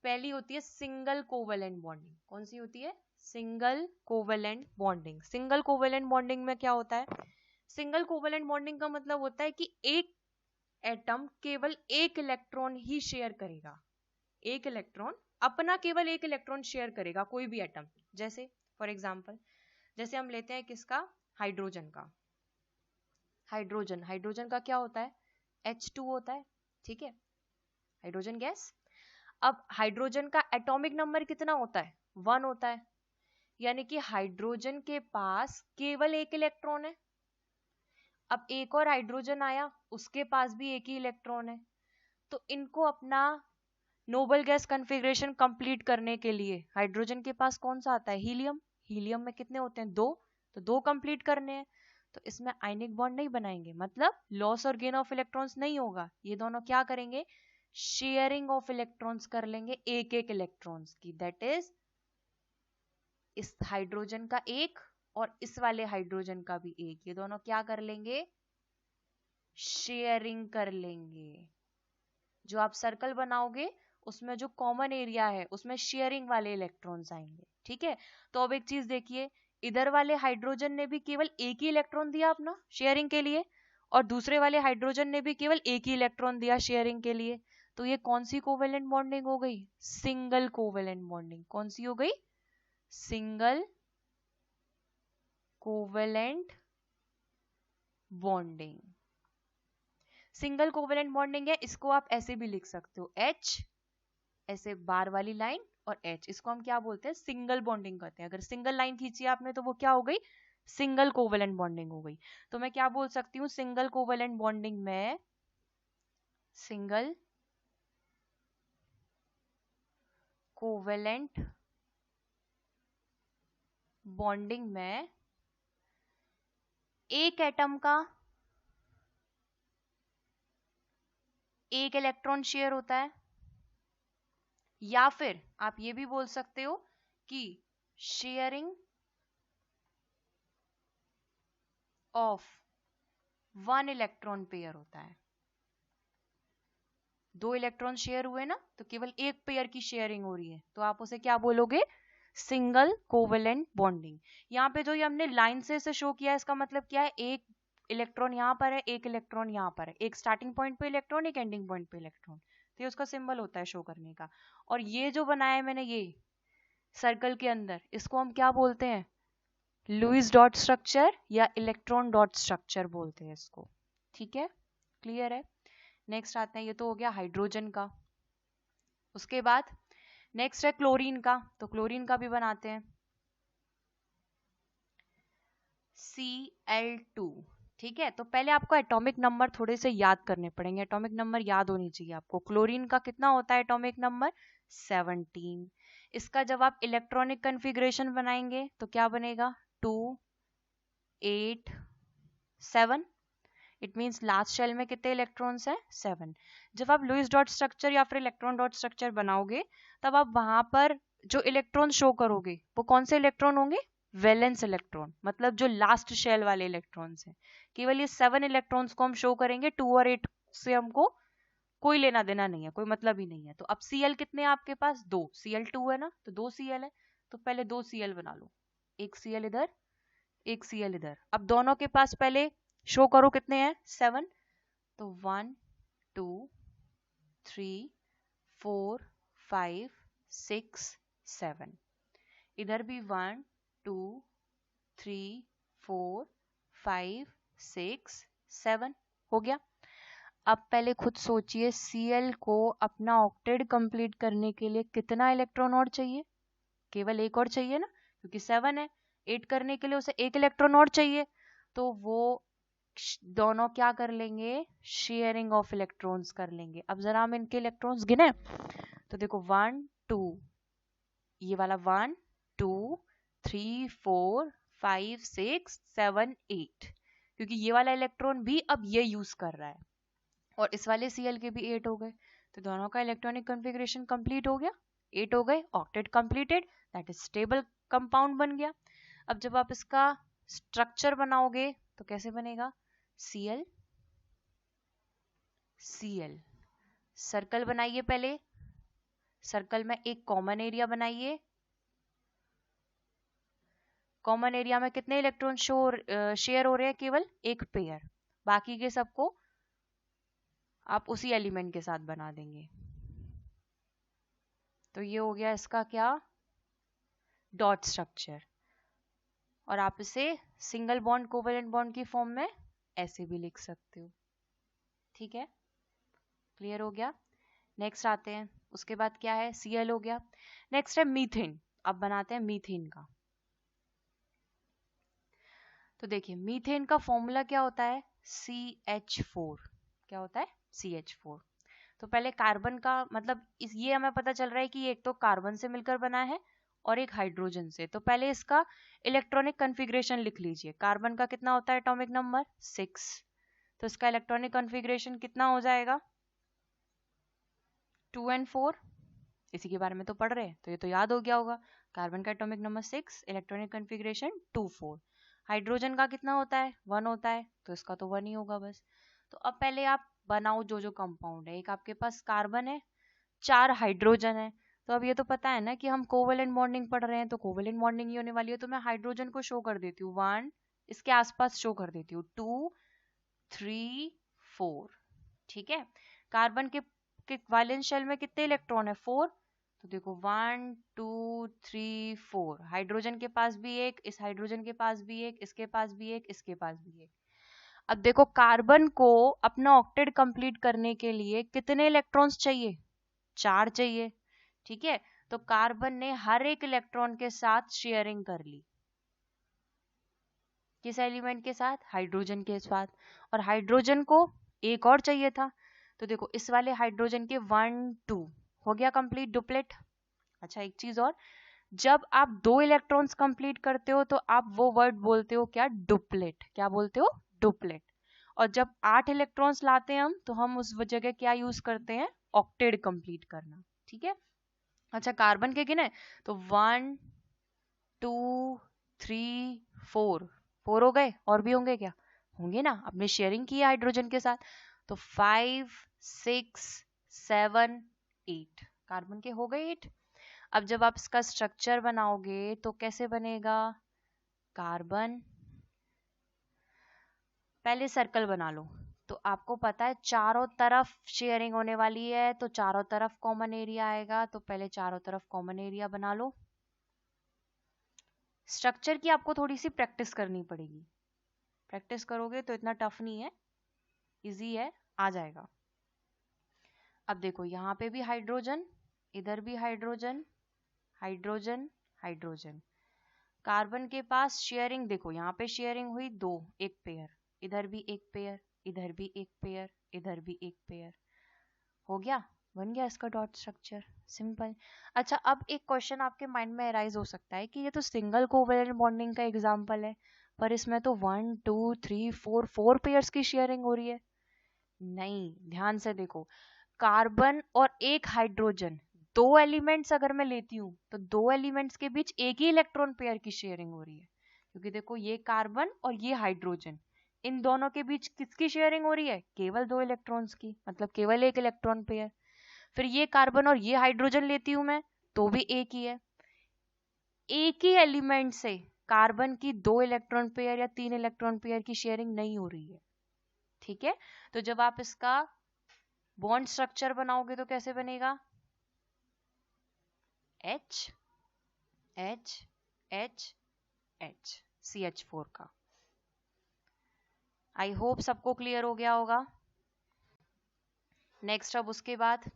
पहली होती है सिंगल कोवेलेंट बॉन्डिंग. कौन सी होती है, single covalent bonding. Single covalent bonding में क्या होता है, सिंगल कोवेलेंट बॉन्डिंग का मतलब होता है कि एक एटम केवल एक इलेक्ट्रॉन ही शेयर करेगा. एक इलेक्ट्रॉन अपना केवल एक इलेक्ट्रॉन शेयर करेगा, कोई भी एटम. जैसे फॉर एग्जांपल, जैसे हम लेते हैं किसका, हाइड्रोजन का. हाइड्रोजन का क्या होता है, H2 होता है. ठीक है, हाइड्रोजन गैस. अब हाइड्रोजन का एटॉमिक नंबर कितना होता है, 1 होता है. यानी कि हाइड्रोजन के पास केवल एक इलेक्ट्रॉन है. अब एक और हाइड्रोजन आया, उसके पास भी एक ही इलेक्ट्रॉन है. तो इनको अपना नोबल गैस कॉन्फ़िगरेशन कंप्लीट करने के लिए हाइड्रोजन के पास कौन सा आता है, हीलियम. हीलियम में कितने होते हैं, 2. तो 2 कंप्लीट करने हैं. तो इसमें आयनिक बॉन्ड नहीं बनाएंगे, मतलब लॉस और गेन ऑफ इलेक्ट्रॉन्स नहीं होगा. ये दोनों क्या करेंगे, शेयरिंग ऑफ इलेक्ट्रॉन्स कर लेंगे एक एक इलेक्ट्रॉन्स की. दैट इज इस हाइड्रोजन का एक और इस वाले हाइड्रोजन का भी एक, ये दोनों क्या कर लेंगे, शेयरिंग कर लेंगे. जो आप सर्कल बनाओगे उसमें जो कॉमन एरिया है उसमें शेयरिंग वाले इलेक्ट्रॉन्स आएंगे. ठीक है, तो अब एक चीज देखिए, इधर वाले हाइड्रोजन ने भी केवल एक ही इलेक्ट्रॉन दिया अपना शेयरिंग के लिए, और दूसरे वाले हाइड्रोजन ने भी केवल एक ही इलेक्ट्रॉन दिया शेयरिंग के लिए. तो ये कौन सी कोवेलेंट बॉन्डिंग हो गई, सिंगल कोवेलेंट बॉन्डिंग. कौन सी हो गई, single covalent bonding. Single covalent bonding है, इसको आप ऐसे भी लिख सकते हो, H ऐसे बार वाली लाइन और H. इसको हम क्या बोलते हैं, सिंगल बॉन्डिंग करते हैं. अगर सिंगल लाइन खींची आपने तो वो क्या हो गई, सिंगल कोवेलेंट बॉन्डिंग हो गई. तो मैं क्या बोल सकती हूँ, सिंगल कोवेलेंट बॉन्डिंग में, सिंगल कोवेलेंट बॉन्डिंग में एक एटम का एक इलेक्ट्रॉन शेयर होता है, या फिर आप ये भी बोल सकते हो कि शेयरिंग ऑफ 1 इलेक्ट्रॉन पेयर होता है. 2 इलेक्ट्रॉन शेयर हुए ना, तो केवल एक पेयर की शेयरिंग हो रही है, तो आप उसे क्या बोलोगे, सिंगल कोवेलेंट बॉन्डिंग. यहाँ पे जो ये हमने लाइन से शो किया है, इसका मतलब क्या है, एक इलेक्ट्रॉन यहाँ पर है, एक इलेक्ट्रॉन यहाँ पर है, एक स्टार्टिंग पॉइंट पे इलेक्ट्रॉन, एक एंडिंग पॉइंट पे इलेक्ट्रॉन. तो ये उसका सिंबल होता है शो करने का. और ये जो बनाया है मैंने ये सर्कल के अंदर, इसको हम क्या बोलते हैं, लुईस डॉट स्ट्रक्चर या इलेक्ट्रॉन डॉट स्ट्रक्चर बोलते हैं इसको. ठीक है, क्लियर है. नेक्स्ट आते हैं, ये तो हो गया हाइड्रोजन का. उसके बाद नेक्स्ट है क्लोरीन का. तो क्लोरीन का भी बनाते हैं, Cl2. ठीक है, तो पहले आपको एटॉमिक नंबर थोड़े से याद करने पड़ेंगे, एटॉमिक नंबर याद होनी चाहिए आपको। क्लोरीन का कितना होता है एटॉमिक नंबर? 17। इसका जब आप इलेक्ट्रॉनिक कन्फिग्रेशन बनाएंगे तो क्या बनेगा? 2 8 7। इट मीन्स लास्ट शेल में कितने इलेक्ट्रॉन्स हैं? 7। जब आप लुईस डॉट स्ट्रक्चर या फिर इलेक्ट्रॉन डॉट स्ट्रक्चर बनाओगे तब आप वहां पर जो इलेक्ट्रॉन शो करोगे वो कौन से इलेक्ट्रॉन होंगे? वैलेंस इलेक्ट्रॉन, मतलब जो लास्ट शेल वाले इलेक्ट्रॉन्स हैं। केवल ये 7 इलेक्ट्रॉन्स को हम शो करेंगे, 2 और 8 से हमको कोई लेना देना नहीं है, कोई मतलब ही नहीं है। तो अब Cl कितने हैं आपके पास? 2। Cl2 है ना, तो 2 Cl है, तो पहले 2 Cl बना लो। एक Cl इधर, एक Cl इधर। अब दोनों के पास पहले शो करो कितने हैं? 7। तो 1 2 3 4 5 6 7। इधर भी 1 2 3 4 5 6 7 हो गया। अब पहले खुद सोचिए, Cl को अपना ऑक्टेट कंप्लीट करने के लिए कितना इलेक्ट्रॉन और चाहिए? केवल एक और चाहिए ना, क्योंकि 7 है। 8 करने के लिए उसे एक इलेक्ट्रॉन और चाहिए, तो वो दोनों क्या कर लेंगे? शेयरिंग ऑफ इलेक्ट्रॉन्स कर लेंगे। अब जरा हम इनके इलेक्ट्रॉन्स गिने तो देखो 1 2, ये वाला 1 2 3 4 5 6 7 8, क्योंकि ये वाला इलेक्ट्रॉन भी अब ये यूज कर रहा है, और इस वाले Cl के भी 8 हो गए, तो दोनों का इलेक्ट्रॉनिक कॉन्फ़िगरेशन कंप्लीट हो गया। 8 हो गए, octet completed, that is stable compound बन गया। अब जब आप इसका स्ट्रक्चर बनाओगे तो कैसे बनेगा? Cl Cl, सर्कल बनाइए पहले। सर्कल में एक कॉमन एरिया बनाइए। कॉमन एरिया में कितने इलेक्ट्रॉन शेयर हो रहे हैं? केवल एक पेयर। बाकी के सबको आप उसी एलिमेंट के साथ बना देंगे। तो ये हो गया इसका क्या? Dot structure. और आप इसे सिंगल बॉन्ड कोवेलेंट बॉन्ड की फॉर्म में ऐसे भी लिख सकते हो। ठीक है, क्लियर हो गया। नेक्स्ट आते हैं, उसके बाद क्या है? Cl हो गया। नेक्स्ट है मीथेन। अब बनाते हैं मीथेन का। तो देखिए मीथेन का फॉर्मूला क्या होता है? CH4। क्या होता है? CH4। तो पहले कार्बन का मतलब ये हमें पता चल रहा है कि एक तो कार्बन से मिलकर बना है और एक हाइड्रोजन से। तो पहले इसका इलेक्ट्रॉनिक कॉन्फ़िगरेशन लिख लीजिए। कार्बन का कितना होता है एटॉमिक नंबर? 6। तो इसका इलेक्ट्रॉनिक कॉन्फ़िगरेशन कितना हो जाएगा? 2 and 4। इसी के बारे में तो पढ़ रहे हैं, तो ये तो याद हो गया होगा। कार्बन का atomic number 6, electronic configuration 2 4। Hydrogen का कितना होता है? 1 होता है, तो इसका तो 1 ही होगा बस। तो अब पहले आप बनाओ जो जो कंपाउंड है। एक आपके पास कार्बन है, 4 हाइड्रोजन है। तो अब ये तो पता है ना कि हम कोवेलेंट बॉन्डिंग पढ़ रहे हैं, तो कोवेलेंट बॉन्डिंग ही होने वाली है। तो मैं हाइड्रोजन को शो कर देती हूँ 1, इसके आसपास शो कर देती हूँ 2 3 4। ठीक है, कार्बन के वैलेंस शेल में कितने इलेक्ट्रॉन है? 4। तो देखो 1 2 3 4। हाइड्रोजन के पास भी एक, इस हाइड्रोजन के पास भी एक, इसके पास भी एक, इसके पास भी एक। अब देखो कार्बन को अपना ऑक्टेट कंप्लीट करने के लिए कितने इलेक्ट्रॉन्स चाहिए? 4 चाहिए। ठीक है, तो कार्बन ने हर एक इलेक्ट्रॉन के साथ शेयरिंग कर ली। किस एलिमेंट के साथ? हाइड्रोजन के साथ। और हाइड्रोजन को एक और चाहिए था, तो देखो इस वाले हाइड्रोजन के 1 2 हो गया कंप्लीट, डुप्लेट। अच्छा एक चीज और, जब आप 2 इलेक्ट्रॉन्स कंप्लीट करते हो तो आप वो वर्ड बोलते हो क्या? डुप्लेट। क्या बोलते हो? डुप्लेट। और जब 8 इलेक्ट्रॉन्स लाते हैं हम, तो हम उस जगह क्या यूज करते हैं? ऑक्टेट कंप्लीट करना। ठीक है, अच्छा कार्बन के गिने तो 1 2 3 4। 4 हो गए, और भी होंगे क्या? होंगे ना, आपने शेयरिंग की है हाइड्रोजन के साथ। तो 5 6 7 8, कार्बन के हो गए 8। अब जब आप इसका स्ट्रक्चर बनाओगे तो कैसे बनेगा? कार्बन, पहले सर्कल बना लो। तो आपको पता है चारों तरफ शेयरिंग होने वाली है, तो चारों तरफ कॉमन एरिया आएगा। तो पहले चारों तरफ कॉमन एरिया बना लो। स्ट्रक्चर की आपको थोड़ी सी प्रैक्टिस करनी पड़ेगी। प्रैक्टिस करोगे तो इतना टफ नहीं है, इजी है, आ जाएगा। अब देखो यहाँ पे भी हाइड्रोजन, इधर भी हाइड्रोजन, हाइड्रोजन, हाइड्रोजन। कार्बन के पास शेयरिंग देखो, यहाँ पे शेयरिंग हुई 2, एक पेयर। इधर भी एक पेयर, इधर भी एक पेयर, इधर भी एक पेयर। हो गया, बन गया इसका डॉट स्ट्रक्चर, सिंपल। अच्छा, अब एक क्वेश्चन आपके माइंड में अराइज हो सकता है कि ये तो सिंगल कोवेलेंट बॉन्डिंग का एग्जांपल है, पर इसमें तो 1 2 3 4 पेयर्स की शेयरिंग हो रही है। नहीं, ध्यान से देखो, कार्बन और एक हाइड्रोजन, दो एलिमेंट्स अगर मैं लेती हूँ तो दो एलिमेंट्स के बीच एक ही इलेक्ट्रॉन पेयर की शेयरिंग हो रही है, क्योंकि देखो ये कार्बन और ये हाइड्रोजन, इन दोनों के बीच किसकी शेयरिंग हो रही है? केवल दो इलेक्ट्रॉन्स की, मतलब केवल एक इलेक्ट्रॉन पेयर। फिर ये कार्बन और ये हाइड्रोजन लेती हूं मैं, तो भी एक ही है। एक ही एलिमेंट से कार्बन की दो इलेक्ट्रॉन पेयर या तीन इलेक्ट्रॉन पेयर की शेयरिंग नहीं हो रही है, ठीक है। तो जब आप इसका बॉन्ड स्ट्रक्चर बनाओगे तो कैसे बनेगा? H H H H CH4 का। आई होप सबको क्लियर हो गया होगा। नेक्स्ट, अब उसके बाद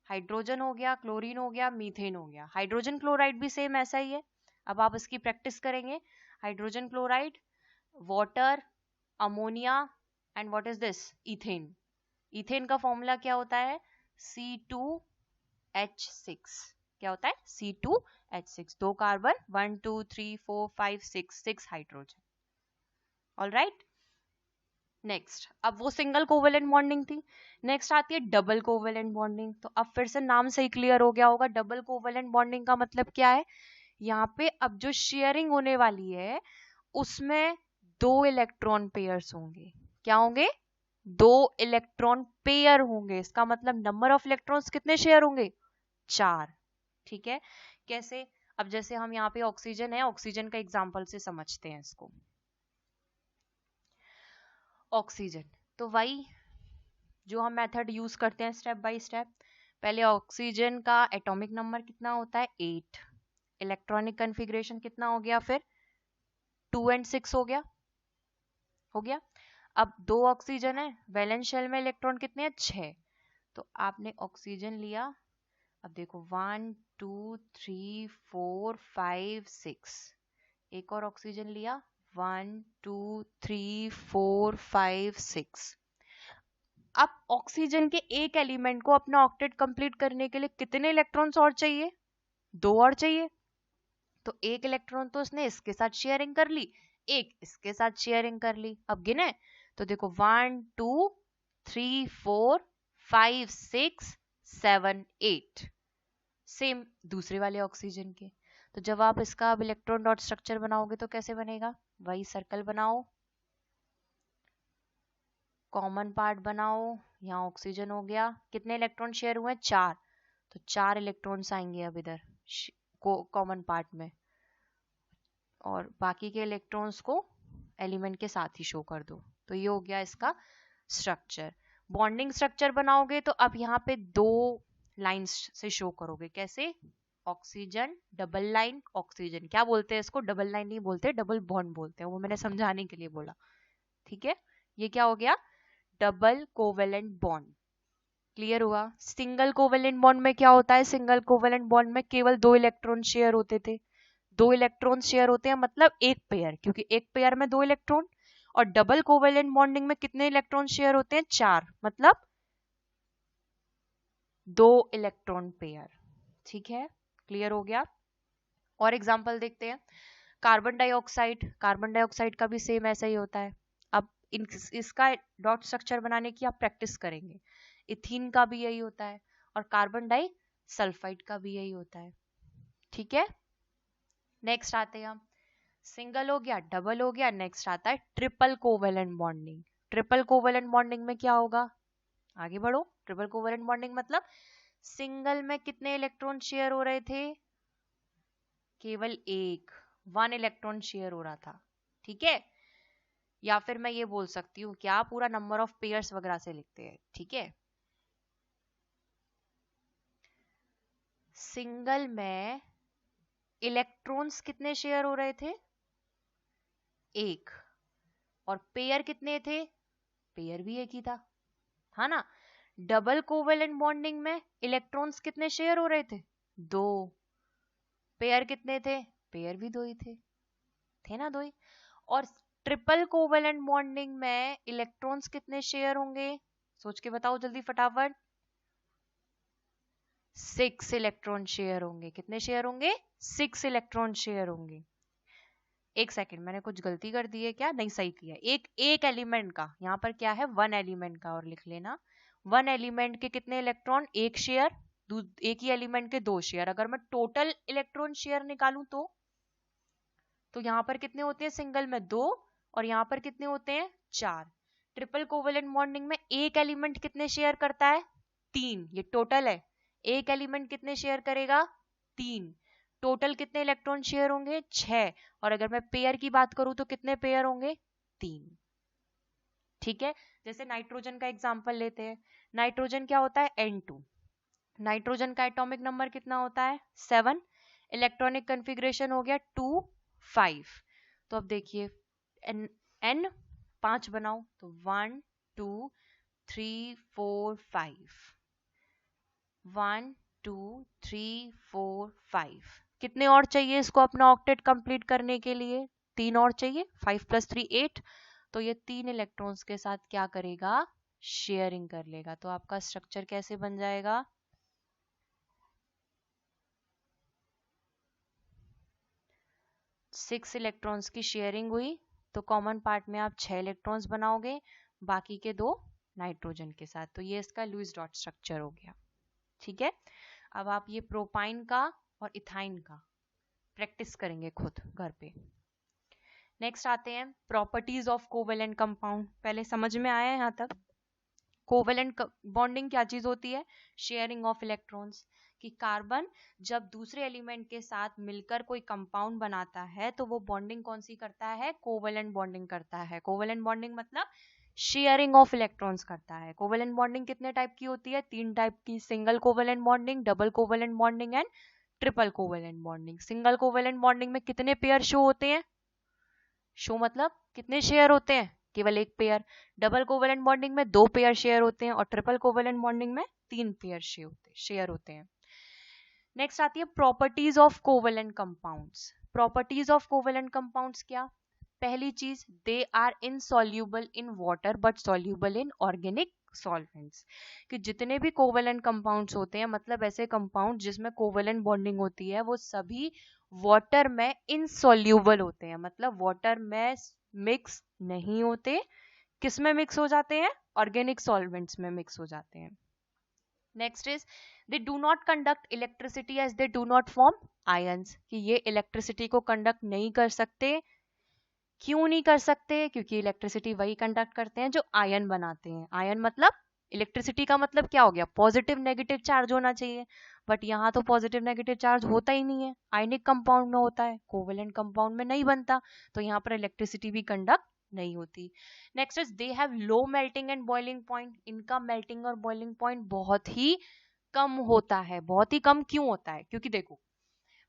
हाइड्रोजन हो गया, क्लोरीन हो गया, मीथेन हो गया। हाइड्रोजन क्लोराइड भी सेम ऐसा ही है। अब आप इसकी प्रैक्टिस करेंगे। Hydrogen chloride, water, ammonia and what is this? Ethane. Ethane का फॉर्मूला क्या होता है? C2H6। क्या होता है? C2H6। दो कार्बन, 1 2 3 4 5 6 हाइड्रोजन। ऑलराइट। नेक्स्ट, अब वो सिंगल कोवेलेंट बॉन्डिंग थी। नेक्स्ट आती है डबल कोवेलेंट बॉन्डिंग। तो अब फिर से नाम से ही क्लियर हो गया होगा, डबल कोवेलेंट बॉन्डिंग का मतलब क्या है। यहाँ पे अब जो शेयरिंग होने वाली है उसमें दो इलेक्ट्रॉन पेयर्स होंगे। क्या होंगे? दो इलेक्ट्रॉन पेयर होंगे। इसका मतलब नंबर ऑफ इलेक्ट्रॉन्स कितने शेयर होंगे? 4। ठीक है। कैसे? अब जैसे हम यहाँ पे ऑक्सीजन है, ऑक्सीजन का एग्जाम्पल से समझते हैं इसको। ऑक्सीजन, तो वही जो हम मेथड यूज करते हैं स्टेप बाय स्टेप। पहले ऑक्सीजन का एटॉमिक नंबर कितना होता है? 8। इलेक्ट्रॉनिक कन्फिग्रेशन कितना हो गया? फिर 2 और 6 हो गया। हो गया। अब दो ऑक्सीजन है, वैलेंस शेल में इलेक्ट्रॉन कितने हैं? 6। तो आपने ऑक्सीजन लिया, अब देखो 1 2 3 4 5 6। एक और ऑक्सीजन लिया, 1 2 3 4 5 6। अब ऑक्सीजन के एक एलिमेंट को अपना ऑक्टेट कंप्लीट करने के लिए कितने इलेक्ट्रॉन्स और चाहिए? 2 और चाहिए। तो एक इलेक्ट्रॉन तो उसने इसके साथ शेयरिंग कर ली, एक इसके साथ शेयरिंग कर ली। अब गिने तो देखो 1 2 3 4 5 6 7 8। सेम दूसरे वाले ऑक्सीजन के। तो जब आप इसका अब इलेक्ट्रॉन डॉट स्ट्रक्चर बनाओगे तो कैसे बनेगा? वही सर्कल बनाओ, कॉमन पार्ट बनाओ। यहाँ ऑक्सीजन हो गया, कितने इलेक्ट्रॉन शेयर हुए? 4। तो 4 इलेक्ट्रॉन्स आएंगे अब इधर कॉमन पार्ट में, और बाकी के इलेक्ट्रॉन्स को एलिमेंट के साथ ही शो कर दो। तो ये हो गया इसका स्ट्रक्चर। बॉन्डिंग स्ट्रक्चर बनाओगे तो अब यहाँ पे दो लाइंस से शो करोगे। कैसे? ऑक्सीजन डबल लाइन, ऑक्सीजन क्या बोलते हैं इसको? डबल लाइन नहीं बोलते, डबल बॉन्ड बोलते हैं, वो मैंने समझाने के लिए बोला। ठीक है, ये क्या हो गया? Double covalent bond. क्लियर हुआ? सिंगल कोवेलेंट बॉन्ड में क्या होता है? सिंगल कोवेलेंट बॉन्ड में केवल दो इलेक्ट्रॉन शेयर होते थे। दो इलेक्ट्रॉन शेयर होते हैं मतलब एक पेयर, क्योंकि एक पेयर में दो इलेक्ट्रॉन। और डबल कोवेलेंट बॉन्डिंग में कितने इलेक्ट्रॉन शेयर होते हैं? 4, मतलब दो इलेक्ट्रॉन पेयर। ठीक है, क्लियर हो गया। और एग्जांपल देखते हैं। कार्बन डाइऑक्साइड, कार्बन डाइऑक्साइड का भी सेम ऐसा ही होता है। अब इसका डॉट स्ट्रक्चर बनाने की आप प्रैक्टिस करेंगे। इथीन का भी यही होता है, और कार्बन डाई सल्फाइड का भी यही होता है। ठीक है, नेक्स्ट आते हैं हम। सिंगल हो गया, डबल हो गया, नेक्स्ट आता है triple covalent bonding. Triple covalent bonding में क्या होगा? आगे बढ़ो। ट्रिपल कोवेलेंट बॉन्डिंग मतलब सिंगल में कितने इलेक्ट्रॉन शेयर हो रहे थे? केवल एक, 1 इलेक्ट्रॉन शेयर हो रहा था। ठीक है, या फिर मैं ये बोल सकती हूँ क्या, पूरा नंबर ऑफ पेयर्स वगैरह से लिखते हैं। ठीक है, सिंगल में इलेक्ट्रॉन्स कितने शेयर हो रहे थे? एक। और पेयर कितने थे? पेयर भी एक ही था, है ना। डबल कोवेलेंट बॉन्डिंग में इलेक्ट्रॉन्स कितने शेयर हो रहे थे? 2। पेयर कितने थे? पेयर भी दो ही थे ना, दो ही। और ट्रिपल कोवेलेंट बॉन्डिंग में इलेक्ट्रॉन्स कितने शेयर होंगे? सोच के बताओ जल्दी फटाफट। 6 इलेक्ट्रॉन शेयर होंगे। कितने शेयर होंगे? 6 इलेक्ट्रॉन शेयर होंगे। एक सेकंड, मैंने कुछ गलती कर दी है क्या? नहीं, सही किया। एक एलिमेंट का, यहाँ पर क्या है, 1 एलिमेंट का, और लिख लेना 1 एलिमेंट के कितने इलेक्ट्रॉन? 1 शेयर। एक ही एलिमेंट के 2 शेयर। अगर मैं टोटल इलेक्ट्रॉन शेयर निकालूं तो यहाँ पर कितने होते हैं सिंगल में? 2, और यहाँ पर कितने होते हैं? 4। ट्रिपल कोवेलेंट बॉन्डिंग में एक एलिमेंट कितने शेयर करता है? 3। ये टोटल है। एक एलिमेंट कितने शेयर करेगा? 3। टोटल कितने इलेक्ट्रॉन शेयर होंगे? 6। और अगर मैं पेयर की बात करूं तो कितने पेयर होंगे? 3। ठीक है। जैसे नाइट्रोजन का एग्जांपल लेते हैं। नाइट्रोजन क्या होता है? N2। नाइट्रोजन का एटॉमिक नंबर कितना होता है? 7। इलेक्ट्रॉनिक कन्फिग्रेशन हो गया 2 5। तो अब देखिए n 5 बनाओ तो 1 2 3 4 5। 1 2 3 4 5। कितने और चाहिए इसको अपना ऑक्टेट कंप्लीट करने के लिए? 3 और चाहिए। 5 + 3 8। तो ये 3 इलेक्ट्रॉन्स के साथ क्या करेगा? शेयरिंग कर लेगा। तो आपका स्ट्रक्चर कैसे बन जाएगा? सिक्स इलेक्ट्रॉन्स की शेयरिंग हुई तो कॉमन पार्ट में आप 6 इलेक्ट्रॉन्स बनाओगे, बाकी के 2 नाइट्रोजन के साथ। तो ये इसका लुईस डॉट स्ट्रक्चर हो गया। ठीक है। अब आप ये प्रोपाइन का और इथाइन का प्रैक्टिस करेंगे खुद घर पे। नेक्स्ट आते हैं प्रॉपर्टीज ऑफ कोवेलेंट कंपाउंड। पहले समझ में आया यहाँ तक? कोवेलेंट बॉन्डिंग क्या चीज होती है? Sharing of electrons. कि कार्बन जब दूसरे एलिमेंट के साथ मिलकर कोई कंपाउंड बनाता है तो वो बॉन्डिंग कौन सी करता है? कोवेलेंट बॉन्डिंग करता है। कोवेलेंट बॉन्डिंग मतलब शेयरिंग ऑफ इलेक्ट्रॉन्स करता है। कोवेलेंट बॉन्डिंग कितने टाइप की होती है? 3 टाइप की। Single covalent bonding, double covalent bonding and triple covalent bonding. Single covalent bonding में कितने पेयर शो होते हैं? शो मतलब कितने शेयर होते हैं? केवल एक पेयर। डबल कोवेलेंट बॉन्डिंग में 2 पेयर शेयर होते हैं और ट्रिपल कोवेलेंट बॉन्डिंग में 3 पेयर शेयर होते हैं। नेक्स्ट आती है properties of covalent compounds. Properties of covalent compounds क्या? पहली चीज, they are insoluble in water but soluble in organic solvents. कि जितने भी कोवेलेंट कंपाउंड्स होते हैं, मतलब ऐसे कंपाउंड जिसमें कोवेलेंट बॉन्डिंग होती है, वो सभी वाटर में इनसॉल्यूबल होते हैं। मतलब वाटर में मिक्स नहीं होते। किस में मिक्स हो जाते हैं? ऑर्गेनिक सॉल्वेंट्स में मिक्स हो जाते हैं। Next is they do not conduct electricity as they do not form ions. कि ये इलेक्ट्रिसिटी को कंडक्ट नहीं कर सकते। क्यों नहीं कर सकते? क्योंकि इलेक्ट्रिसिटी वही कंडक्ट करते हैं जो आयन बनाते हैं। आयन मतलब इलेक्ट्रिसिटी का मतलब क्या हो गया? पॉजिटिव नेगेटिव चार्ज होना चाहिए। बट यहाँ तो पॉजिटिव नेगेटिव चार्ज होता ही नहीं है। आयनिक कंपाउंड में होता है, कोवेलेंट कंपाउंड में नहीं बनता। तो यहाँ पर इलेक्ट्रिसिटी भी कंडक्ट नहीं होती। Next is they have low melting and boiling point. इनका मेल्टिंग और बॉइलिंग पॉइंट बहुत ही कम होता है। बहुत ही कम क्यों होता है? क्योंकि देखो,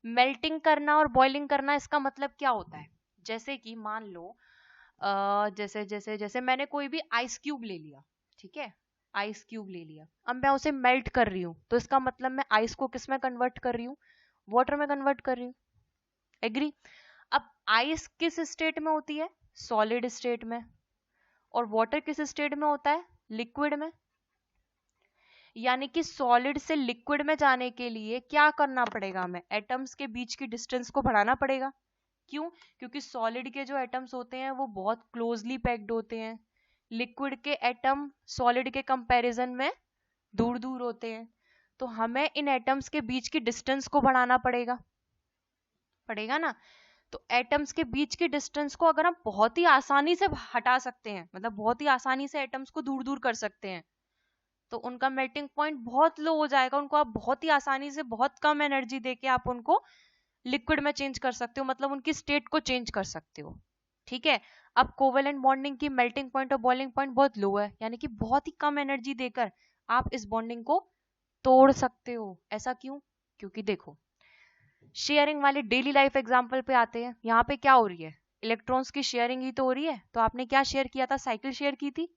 मेल्टिंग करना और बॉइलिंग करना, इसका मतलब क्या होता है? जैसे कि मान लो जैसे जैसे जैसे मैंने कोई भी आइस क्यूब ले लिया। ठीक है, आइस क्यूब ले लिया। अब मैं उसे मेल्ट कर रही हूँ, तो इसका मतलब मैं आइस को किस में कन्वर्ट कर रही हूँ? वाटर में कन्वर्ट कर रही हूँ। एग्री? अब आइस किस स्टेट में होती है? सॉलिड स्टेट में। और वाटर किस स्टेट में होता है? लिक्विड में। यानी कि सॉलिड से लिक्विड में जाने के लिए क्या करना पड़ेगा? हमें एटम्स के बीच की डिस्टेंस को बढ़ाना पड़ेगा। क्यों? क्योंकि सॉलिड के जो एटम्स होते हैं वो बहुत क्लोजली पैक्ड होते हैं। लिक्विड के एटम सॉलिड के कंपैरिजन में दूर दूर होते हैं। तो हमें इन एटम्स के बीच की डिस्टेंस को बढ़ाना पड़ेगा ना। तो एटम्स के बीच की डिस्टेंस को अगर हम बहुत ही आसानी से हटा सकते हैं, मतलब बहुत ही आसानी से एटम्स को दूर दूर कर सकते हैं, तो उनका मेल्टिंग पॉइंट बहुत लो हो जाएगा। उनको आप बहुत ही आसानी से, बहुत कम एनर्जी देके आप उनको लिक्विड में चेंज कर सकते हो, मतलब उनकी स्टेट को चेंज कर सकते हो। ठीक है। अब कोवेलेंट बॉन्डिंग की मेल्टिंग पॉइंट और बॉइलिंग पॉइंट बहुत लो है, यानी कि बहुत ही कम एनर्जी देकर आप इस बॉन्डिंग को तोड़ सकते हो। ऐसा क्यों? क्योंकि देखो, शेयरिंग वाले डेली लाइफ एग्जांपल पे आते हैं। यहाँ पे क्या हो रही है? इलेक्ट्रॉन्स की शेयरिंग ही तो हो रही है। तो आपने क्या शेयर किया था? साइकिल शेयर की थी।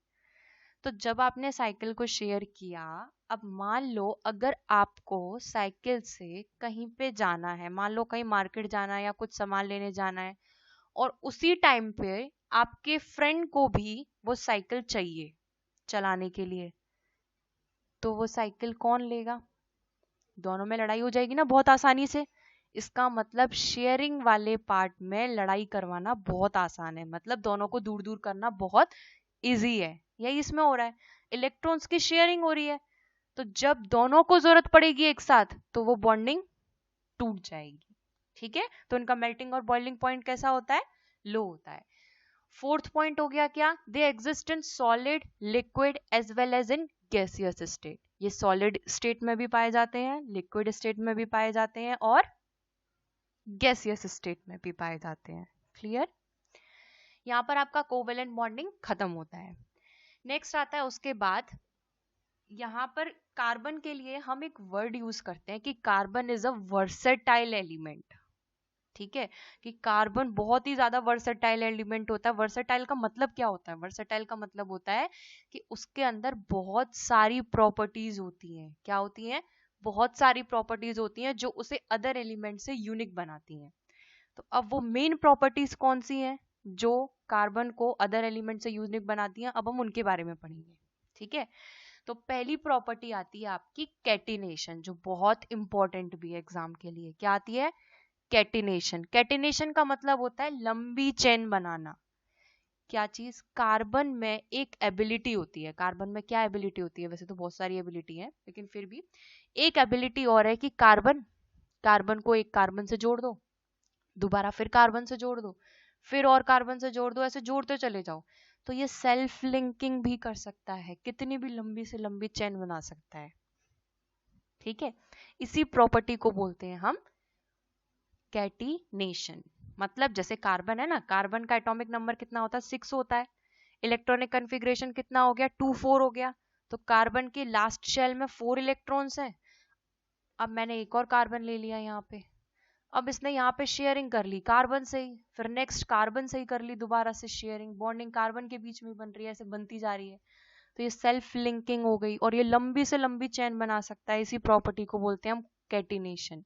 तो जब आपने साइकिल को शेयर किया, अब मान लो अगर आपको साइकिल से कहीं पे जाना है, मान लो कहीं मार्केट जाना है या कुछ सामान लेने जाना है, और उसी टाइम पे आपके फ्रेंड को भी वो साइकिल चाहिए चलाने के लिए, तो वो साइकिल कौन लेगा? दोनों में लड़ाई हो जाएगी ना बहुत आसानी से। इसका मतलब शेयरिंग वाले पार्ट में लड़ाई करवाना बहुत आसान है, मतलब दोनों को दूर दूर करना बहुत इजी है। यही इसमें हो रहा है, इलेक्ट्रॉन्स की शेयरिंग हो रही है, तो जब दोनों को जरूरत पड़ेगी एक साथ तो वो बॉन्डिंग टूट जाएगी। ठीक है, तो इनका मेल्टिंग और बॉइलिंग पॉइंट कैसा होता है? लो होता है। फोर्थ पॉइंट हो गया क्या? They exist in solid, liquid as well as in gaseous state. ये सॉलिड स्टेट में भी पाए जाते हैं, लिक्विड स्टेट में भी पाए जाते हैं और गैसियस स्टेट में भी पाए जाते हैं। क्लियर? यहाँ पर आपका कोवेलेंट बॉन्डिंग खत्म होता है। नेक्स्ट आता है उसके बाद, यहाँ पर कार्बन के लिए हम एक वर्ड यूज करते हैं कि carbon is a versatile element. ठीक है, कि कार्बन बहुत ही ज्यादा वर्सेटाइल एलिमेंट होता है। वर्सेटाइल का मतलब क्या होता है? वर्सेटाइल का मतलब होता है कि उसके अंदर बहुत सारी प्रॉपर्टीज होती हैं। क्या होती हैं? बहुत सारी प्रॉपर्टीज होती हैं जो उसे अदर एलिमेंट से यूनिक बनाती हैं। तो अब वो मेन प्रॉपर्टीज कौन सी हैं जो कार्बन को अदर एलिमेंट से यूनिक बनाती हैं? अब हम उनके बारे में पढ़ेंगे। ठीक है, तो पहली प्रॉपर्टी आती है आपकी कैटिनेशन, जो बहुत इंपॉर्टेंट भी है एग्जाम के लिए। क्या आती है? कैटिनेशन। कैटिनेशन का मतलब होता है लंबी चेन बनाना। क्या चीज? कार्बन में एक एबिलिटी होती है। कार्बन में क्या एबिलिटी होती है? वैसे तो बहुत सारी एबिलिटी है, लेकिन फिर भी एक एबिलिटी और है कि कार्बन कार्बन को एक कार्बन से जोड़ दो, दोबारा फिर कार्बन से जोड़ दो, फिर और कार्बन से जोड़ दो, ऐसे जोड़ते चले जाओ। तो ये सेल्फ लिंकिंग भी कर सकता है, कितनी भी लंबी से लंबी चेन बना सकता है। ठीक है, इसी प्रॉपर्टी को बोलते हैं हम कैटिनेशन। मतलब जैसे कार्बन है ना, कार्बन का एटॉमिक नंबर कितना होता है? 6 होता है। इलेक्ट्रॉनिक कन्फिग्रेशन कितना हो गया? 2 4 हो गया। तो कार्बन के लास्ट शेल में 4 इलेक्ट्रॉन्स हैं। अब मैंने एक और कार्बन ले लिया यहाँ पे, अब इसने यहाँ पे शेयरिंग कर ली कार्बन से ही, फिर नेक्स्ट कार्बन से ही कर ली दोबारा से शेयरिंग, बॉन्डिंग कार्बन के बीच में बन रही है, ऐसे बनती जा रही है। तो ये सेल्फ लिंकिंग हो गई और ये लंबी से लंबी चेन बना सकता है। इसी प्रॉपर्टी को बोलते हैं हम कैटिनेशन।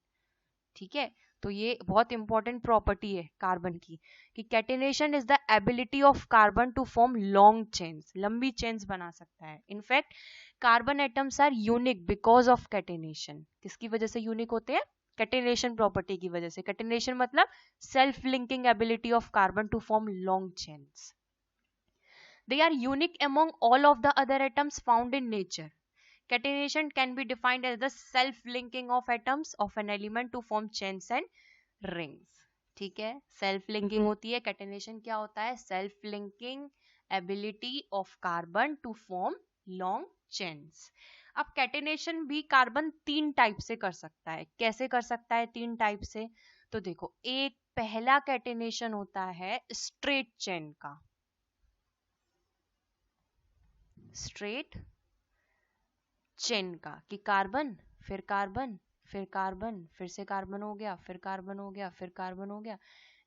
ठीक है, तो ये बहुत इंपॉर्टेंट प्रॉपर्टी है कार्बन की कि catenation is the ability of carbon to form long chains, लंबी चेन्स बना सकता है। In fact carbon atoms are unique because of catenation. किसकी वजह से यूनिक होते हैं? कैटिनेशन प्रॉपर्टी की वजह से। कैटिनेशन मतलब self linking ability of carbon to form long chains. They are unique among all of the other atoms found in nature. Catenation can be defined as the self-linking of atoms of an element to form chains and rings. ठीक है, सेल्फ लिंकिंग होती है। कैटेनेशन क्या होता है? Self linking ability of carbon to form long chains. अब कैटेनेशन भी कार्बन 3 टाइप से कर सकता है। कैसे कर सकता है 3 टाइप से? तो देखो, एक पहला कैटेनेशन होता है स्ट्रेट चेन का, स्ट्रेट चेन का, कि कार्बन फिर कार्बन फिर कार्बन फिर से कार्बन हो गया, फिर कार्बन हो गया, फिर कार्बन हो गया।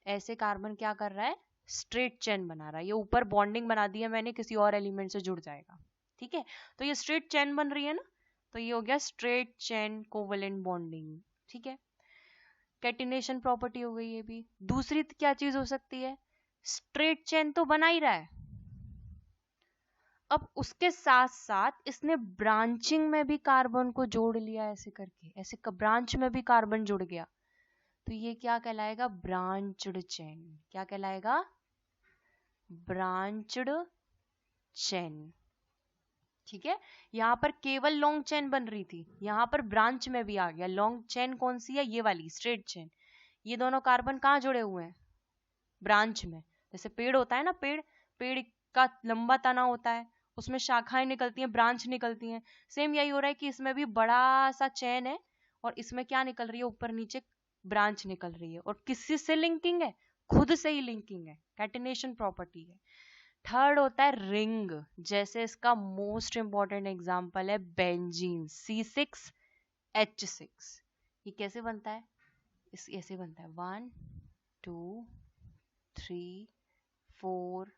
ऐसे कार्बन क्या कर रहा है? स्ट्रेट चेन बना रहा है। ये ऊपर बॉन्डिंग बना दी है मैंने, किसी और एलिमेंट से जुड़ जाएगा। ठीक है, तो ये स्ट्रेट चेन बन रही है ना, तो ये हो गया स्ट्रेट चेन कोवेलेंट बॉन्डिंग। ठीक है, कैटिनेशन प्रॉपर्टी हो गई ये भी। दूसरी क्या चीज हो सकती है? स्ट्रेट चेन तो बना ही रहा है, अब उसके साथ साथ इसने ब्रांचिंग में भी कार्बन को जोड़ लिया, ऐसे करके, ऐसे ब्रांच में भी कार्बन जुड़ गया। तो ये क्या कहलाएगा? Branched chain. क्या कहलाएगा? Branched chain. ठीक है, यहाँ पर केवल लॉन्ग चेन बन रही थी, यहाँ पर ब्रांच में भी आ गया। लॉन्ग चेन कौन सी है? ये वाली स्ट्रेट चेन। ये दोनों कार्बन कहाँ जुड़े हुए हैं? ब्रांच में। जैसे पेड़ होता है ना, पेड़ पेड़ का लंबा तना होता है, उसमें शाखाएं निकलती हैं, ब्रांच निकलती हैं। सेम यही हो रहा है कि इसमें भी बड़ा सा चेन है और इसमें क्या निकल रही है? ऊपर नीचे ब्रांच निकल रही है। और किसी से लिंकिंग है? खुद से ही लिंकिंग है, कैटिनेशन प्रॉपर्टी है। थर्ड होता है रिंग। जैसे इसका मोस्ट इंपॉर्टेंट एग्जांपल है बेंजीन, C6H6। ये कैसे बनता है? इस ऐसे बनता है, 1 2 3 4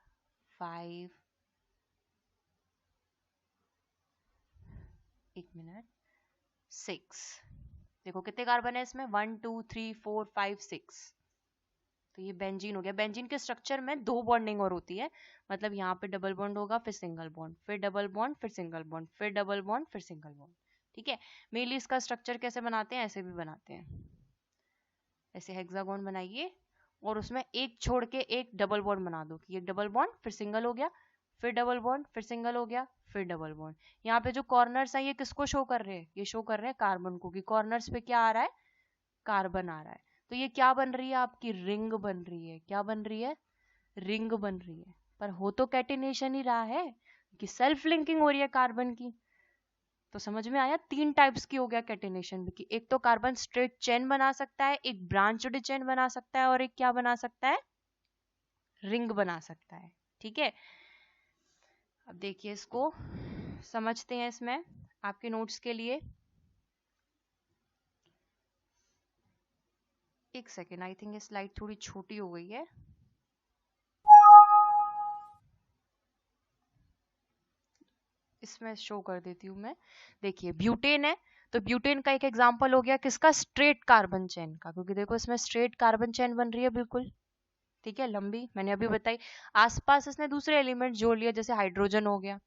5, एक मिनट, 6। देखो कितने कार्बन है इसमें? 1 2 3 4 5 6। तो ये बेंजीन हो गया। बेंजीन के स्ट्रक्चर में 2 बॉन्डिंग और होती है, मतलब यहाँ पे डबल बॉन्ड होगा, फिर सिंगल बॉन्ड, फिर डबल बॉन्ड, फिर सिंगल बॉन्ड, फिर डबल बॉन्ड, फिर सिंगल बॉन्ड। ठीक है, मेनली इसका स्ट्रक्चर कैसे बनाते हैं, ऐसे भी बनाते हैं, ऐसे हेक्सागोन बनाइए और उसमें एक छोड़ के एक डबल बॉन्ड बना दो कि एक डबल बॉन्ड, फिर सिंगल हो गया, फिर डबल बॉन्ड, फिर सिंगल हो गया, फिर डबल बॉन्ड। यहाँ पे जो कॉर्नर्स हैं ये किसको शो कर रहे हैं, ये शो कर रहे हैं कार्बन को, कि कॉर्नर्स पे क्या आ रहा है, कार्बन आ रहा है। तो ये क्या बन रही है, आपकी रिंग बन रही है। क्या बन रही है, रिंग बन रही है। पर हो तो कैटिनेशन ही रहा है, कि सेल्फ लिंकिंग हो रही है कार्बन की। तो समझ में आया, 3 टाइप्स की हो गया कैटिनेशन की। एक तो कार्बन स्ट्रेट चेन बना सकता है, एक ब्रांच्ड चेन बना सकता है, और एक क्या बना सकता है, रिंग बना सकता है। ठीक है, अब देखिए इसको समझते हैं। इसमें आपके नोट्स के लिए एक सेकेंड, आई थिंक ये स्लाइड थोड़ी छोटी हो गई है। इसमें शो कर देती हूँ मैं। देखिए ब्यूटेन है, तो ब्यूटेन का एक एग्जांपल हो गया किसका, स्ट्रेट कार्बन चेन का, क्योंकि देखो इसमें स्ट्रेट कार्बन चेन बन रही है बिल्कुल। ठीक है, लंबी, मैंने अभी बताई। आसपास इसने दूसरे एलिमेंट जोड़ लिया, जैसे हाइड्रोजन हो गया।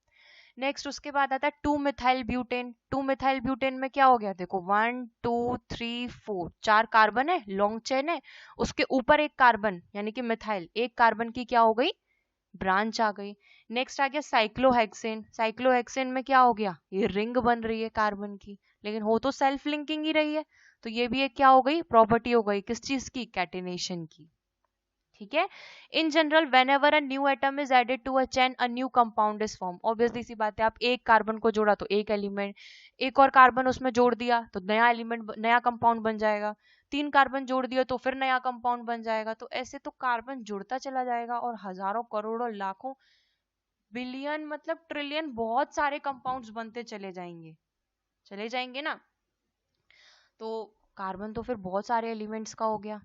नेक्स्ट उसके बाद आता है 2 मिथाइल ब्यूटेन। 2 मिथाइल ब्यूटेन में क्या हो गया, देखो 1 2 3 4 4 कार्बन है, लॉन्ग चेन है, उसके ऊपर एक कार्बन यानी कि मिथाइल, एक कार्बन की क्या हो गई, ब्रांच आ गई। नेक्स्ट आ गया साइक्लोहेक्सेन। साइक्लोहेक्सेन में क्या हो गया, ये रिंग बन रही है कार्बन की, लेकिन हो तो सेल्फ लिंकिंग ही रही है। तो ये भी एक क्या हो गई, प्रॉपर्टी हो गई, किस चीज की, कैटिनेशन की। ठीक है, in general whenever a new atom is added to a chain a new compound is form. Obviously सी बात है, आप एक कार्बन को जोड़ा तो एक एलिमेंट, एक और कार्बन उसमें जोड़ दिया तो नया एलिमेंट, नया कंपाउंड बन जाएगा, 3 कार्बन जोड़ दिया तो फिर नया कंपाउंड बन जाएगा। तो ऐसे तो कार्बन जुड़ता चला जाएगा और हजारों करोड़ों लाखों बिलियन मतलब ट्रिलियन बहुत सारे कंपाउंड्स बनते चले जाएंगे, चले जाएंगे ना। तो कार्बन तो फिर बहुत सारे एलिमेंट्स का हो गया।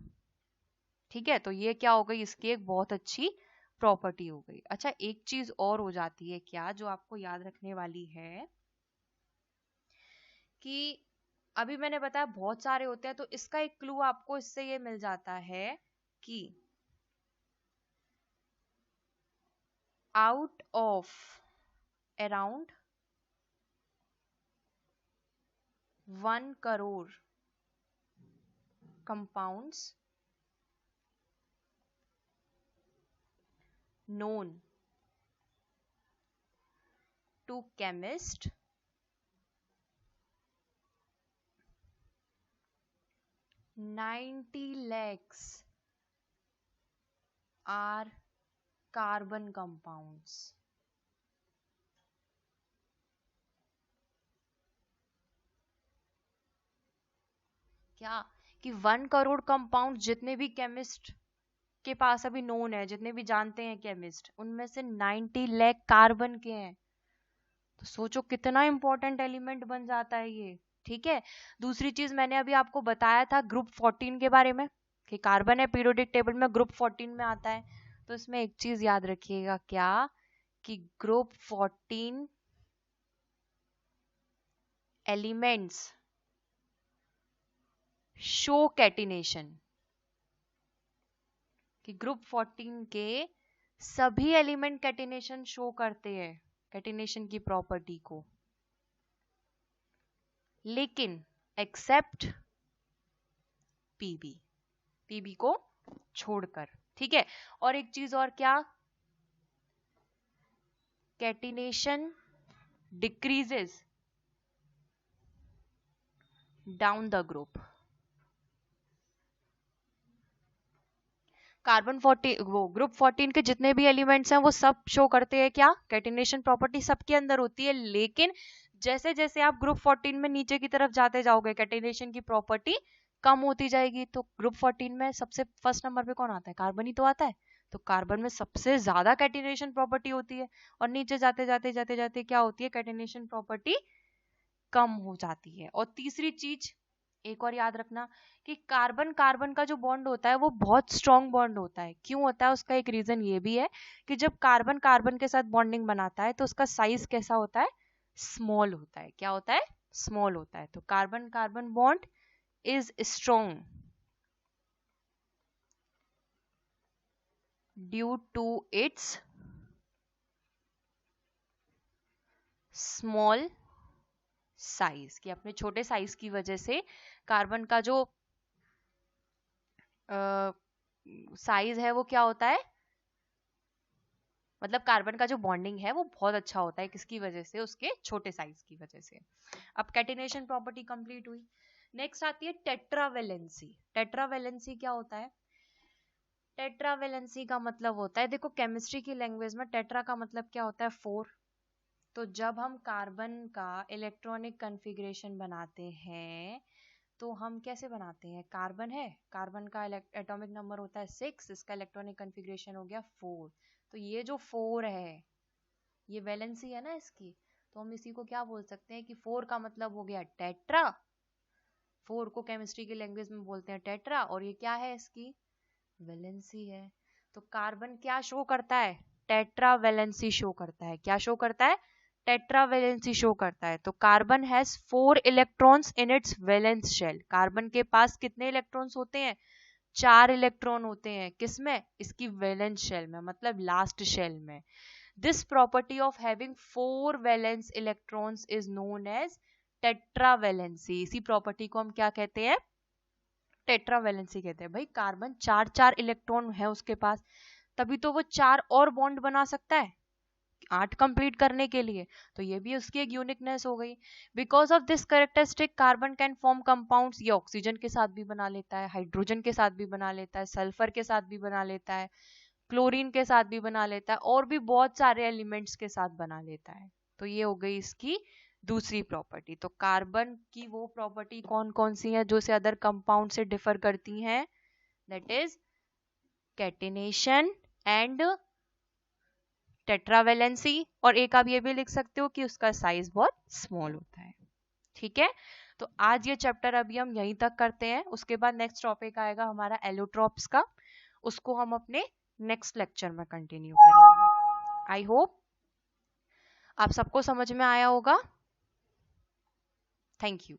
ठीक है, तो ये क्या हो गई, इसकी एक बहुत अच्छी प्रॉपर्टी हो गई। अच्छा, एक चीज और हो जाती है क्या, जो आपको याद रखने वाली है, कि अभी मैंने बताया बहुत सारे होते हैं, तो इसका एक क्लू आपको इससे ये मिल जाता है कि out of around 1 crore compounds known to chemist, 90 lakhs are carbon compounds. क्या, कि 1 करोड़ कंपाउंड जितने भी केमिस्ट के पास अभी नोन है, जितने भी जानते हैं केमिस्ट, उनमें से 90 लाख कार्बन के हैं। तो सोचो कितना इंपॉर्टेंट एलिमेंट बन जाता है ये। ठीक है, दूसरी चीज मैंने अभी आपको बताया था ग्रुप 14 के बारे में, कि कार्बन है पीरियोडिक टेबल में ग्रुप 14 में आता है। तो इसमें एक चीज याद रखिएगा, क्या, कि ग्रुप 14 एलिमेंट्स शो कैटिनेशन, कि ग्रुप 14 के सभी एलिमेंट कैटिनेशन शो करते हैं, कैटिनेशन की प्रॉपर्टी को, लेकिन एक्सेप्ट पीबी, पीबी को छोड़कर। ठीक है, और एक चीज और, क्या, catenation decreases down the group. Carbon 40 वो ग्रुप 14 के जितने भी एलिमेंट्स हैं वो सब शो करते हैं क्या, कैटिनेशन प्रॉपर्टी सबके अंदर होती है, लेकिन जैसे जैसे आप ग्रुप 14 में नीचे की तरफ जाते जाओगे कैटिनेशन की प्रॉपर्टी कम होती जाएगी। तो ग्रुप 14 में सबसे फर्स्ट नंबर पे कौन आता है, कार्बन ही तो आता है। तो कार्बन में सबसे ज्यादा कैटिनेशन प्रॉपर्टी होती है, और नीचे जाते जाते जाते जाते क्या होती है, कैटिनेशन प्रॉपर्टी कम हो जाती है। और तीसरी चीज एक और याद रखना, कि कार्बन कार्बन का जो बॉन्ड होता है वो बहुत स्ट्रॉन्ग बॉन्ड होता है। क्यों होता है, उसका एक रीजन ये भी है कि जब कार्बन कार्बन के साथ बॉन्डिंग बनाता है तो उसका साइज कैसा होता है, स्मॉल होता है। क्या होता है, स्मॉल होता है। तो carbon carbon bond is strong due to its small size, कि अपने छोटे साइज की वजह से कार्बन का जो साइज है वो क्या होता है, मतलब कार्बन का जो बॉन्डिंग है वो बहुत अच्छा होता है, किसकी वजह से, उसके छोटे साइज की वजह से। अब कैटिनेशन प्रॉपर्टी कंप्लीट हुई। नेक्स्ट आती है टेट्रावेलेंसी। टेट्रावेलेंसी क्या होता है? टेट्रावेलेंसी का मतलब होता है, देखो केमिस्ट्री की लैंग्वेज में टेट्रा का मतलब क्या होता है, 4। तो जब हम कार्बन का इलेक्ट्रॉनिक कॉन्फ़िगरेशन बनाते हैं तो हम कैसे बनाते हैं, कार्बन है, कार्बन का एटॉमिक नंबर होता है 6, इसका इलेक्ट्रॉनिक कॉन्फ़िगरेशन हो गया 4। तो ये जो 4 है ये वैलेंसी है ना इसकी, तो हम इसी को क्या बोल सकते हैं कि 4 का मतलब हो गया टेट्रा। 4 को केमिस्ट्री की लैंग्वेज में बोलते हैं टेट्रा, और ये क्या है, इसकी वैलेंसी है। तो कार्बन क्या शो करता है, टेट्रा वैलेंसी शो करता है। क्या शो करता है, टेट्रा वैलेंसी शो करता है। तो carbon has 4 electrons in its valence shell. Carbon के पास कितने इलेक्ट्रॉन्स होते हैं, 4 इलेक्ट्रॉन होते हैं, किसमें, इसकी वैलेंस शेल में, मतलब लास्ट शेल में। This property of having 4 valence electrons is known as tetravalency. इसी प्रॉपर्टी को हम क्या कहते हैं, टेट्रावैलेंसी कहते हैं। भाई कार्बन 4 इलेक्ट्रॉन है उसके पास, तभी तो वो 4 और बॉन्ड बना सकता है 8 कंप्लीट करने के लिए। तो ये भी उसकी एक यूनिकनेस हो गई। Because of this characteristic carbon can form compounds, ये ऑक्सीजन के साथ भी बना लेता है, हाइड्रोजन के साथ भी बना लेता है, सल्फर के साथ भी बना लेता है, क्लोरीन के साथ भी बना लेता है, और भी बहुत सारे एलिमेंट्स के साथ बना लेता है। तो ये हो गई इसकी दूसरी प्रॉपर्टी। तो कार्बन की वो प्रॉपर्टी कौन कौन सी है जो इसे अदर कंपाउंड से डिफर करती हैं, that is catenation and tetravalency, और एक आप ये भी लिख सकते हो कि उसका साइज बहुत स्मॉल होता है। ठीक है, तो आज ये चैप्टर अभी हम यहीं तक करते हैं, उसके बाद नेक्स्ट टॉपिक आएगा हमारा एलोट्रॉप्स का, उसको हम अपने नेक्स्ट लेक्चर में कंटिन्यू करेंगे। आई होप आप सबको समझ में आया होगा। Thank you.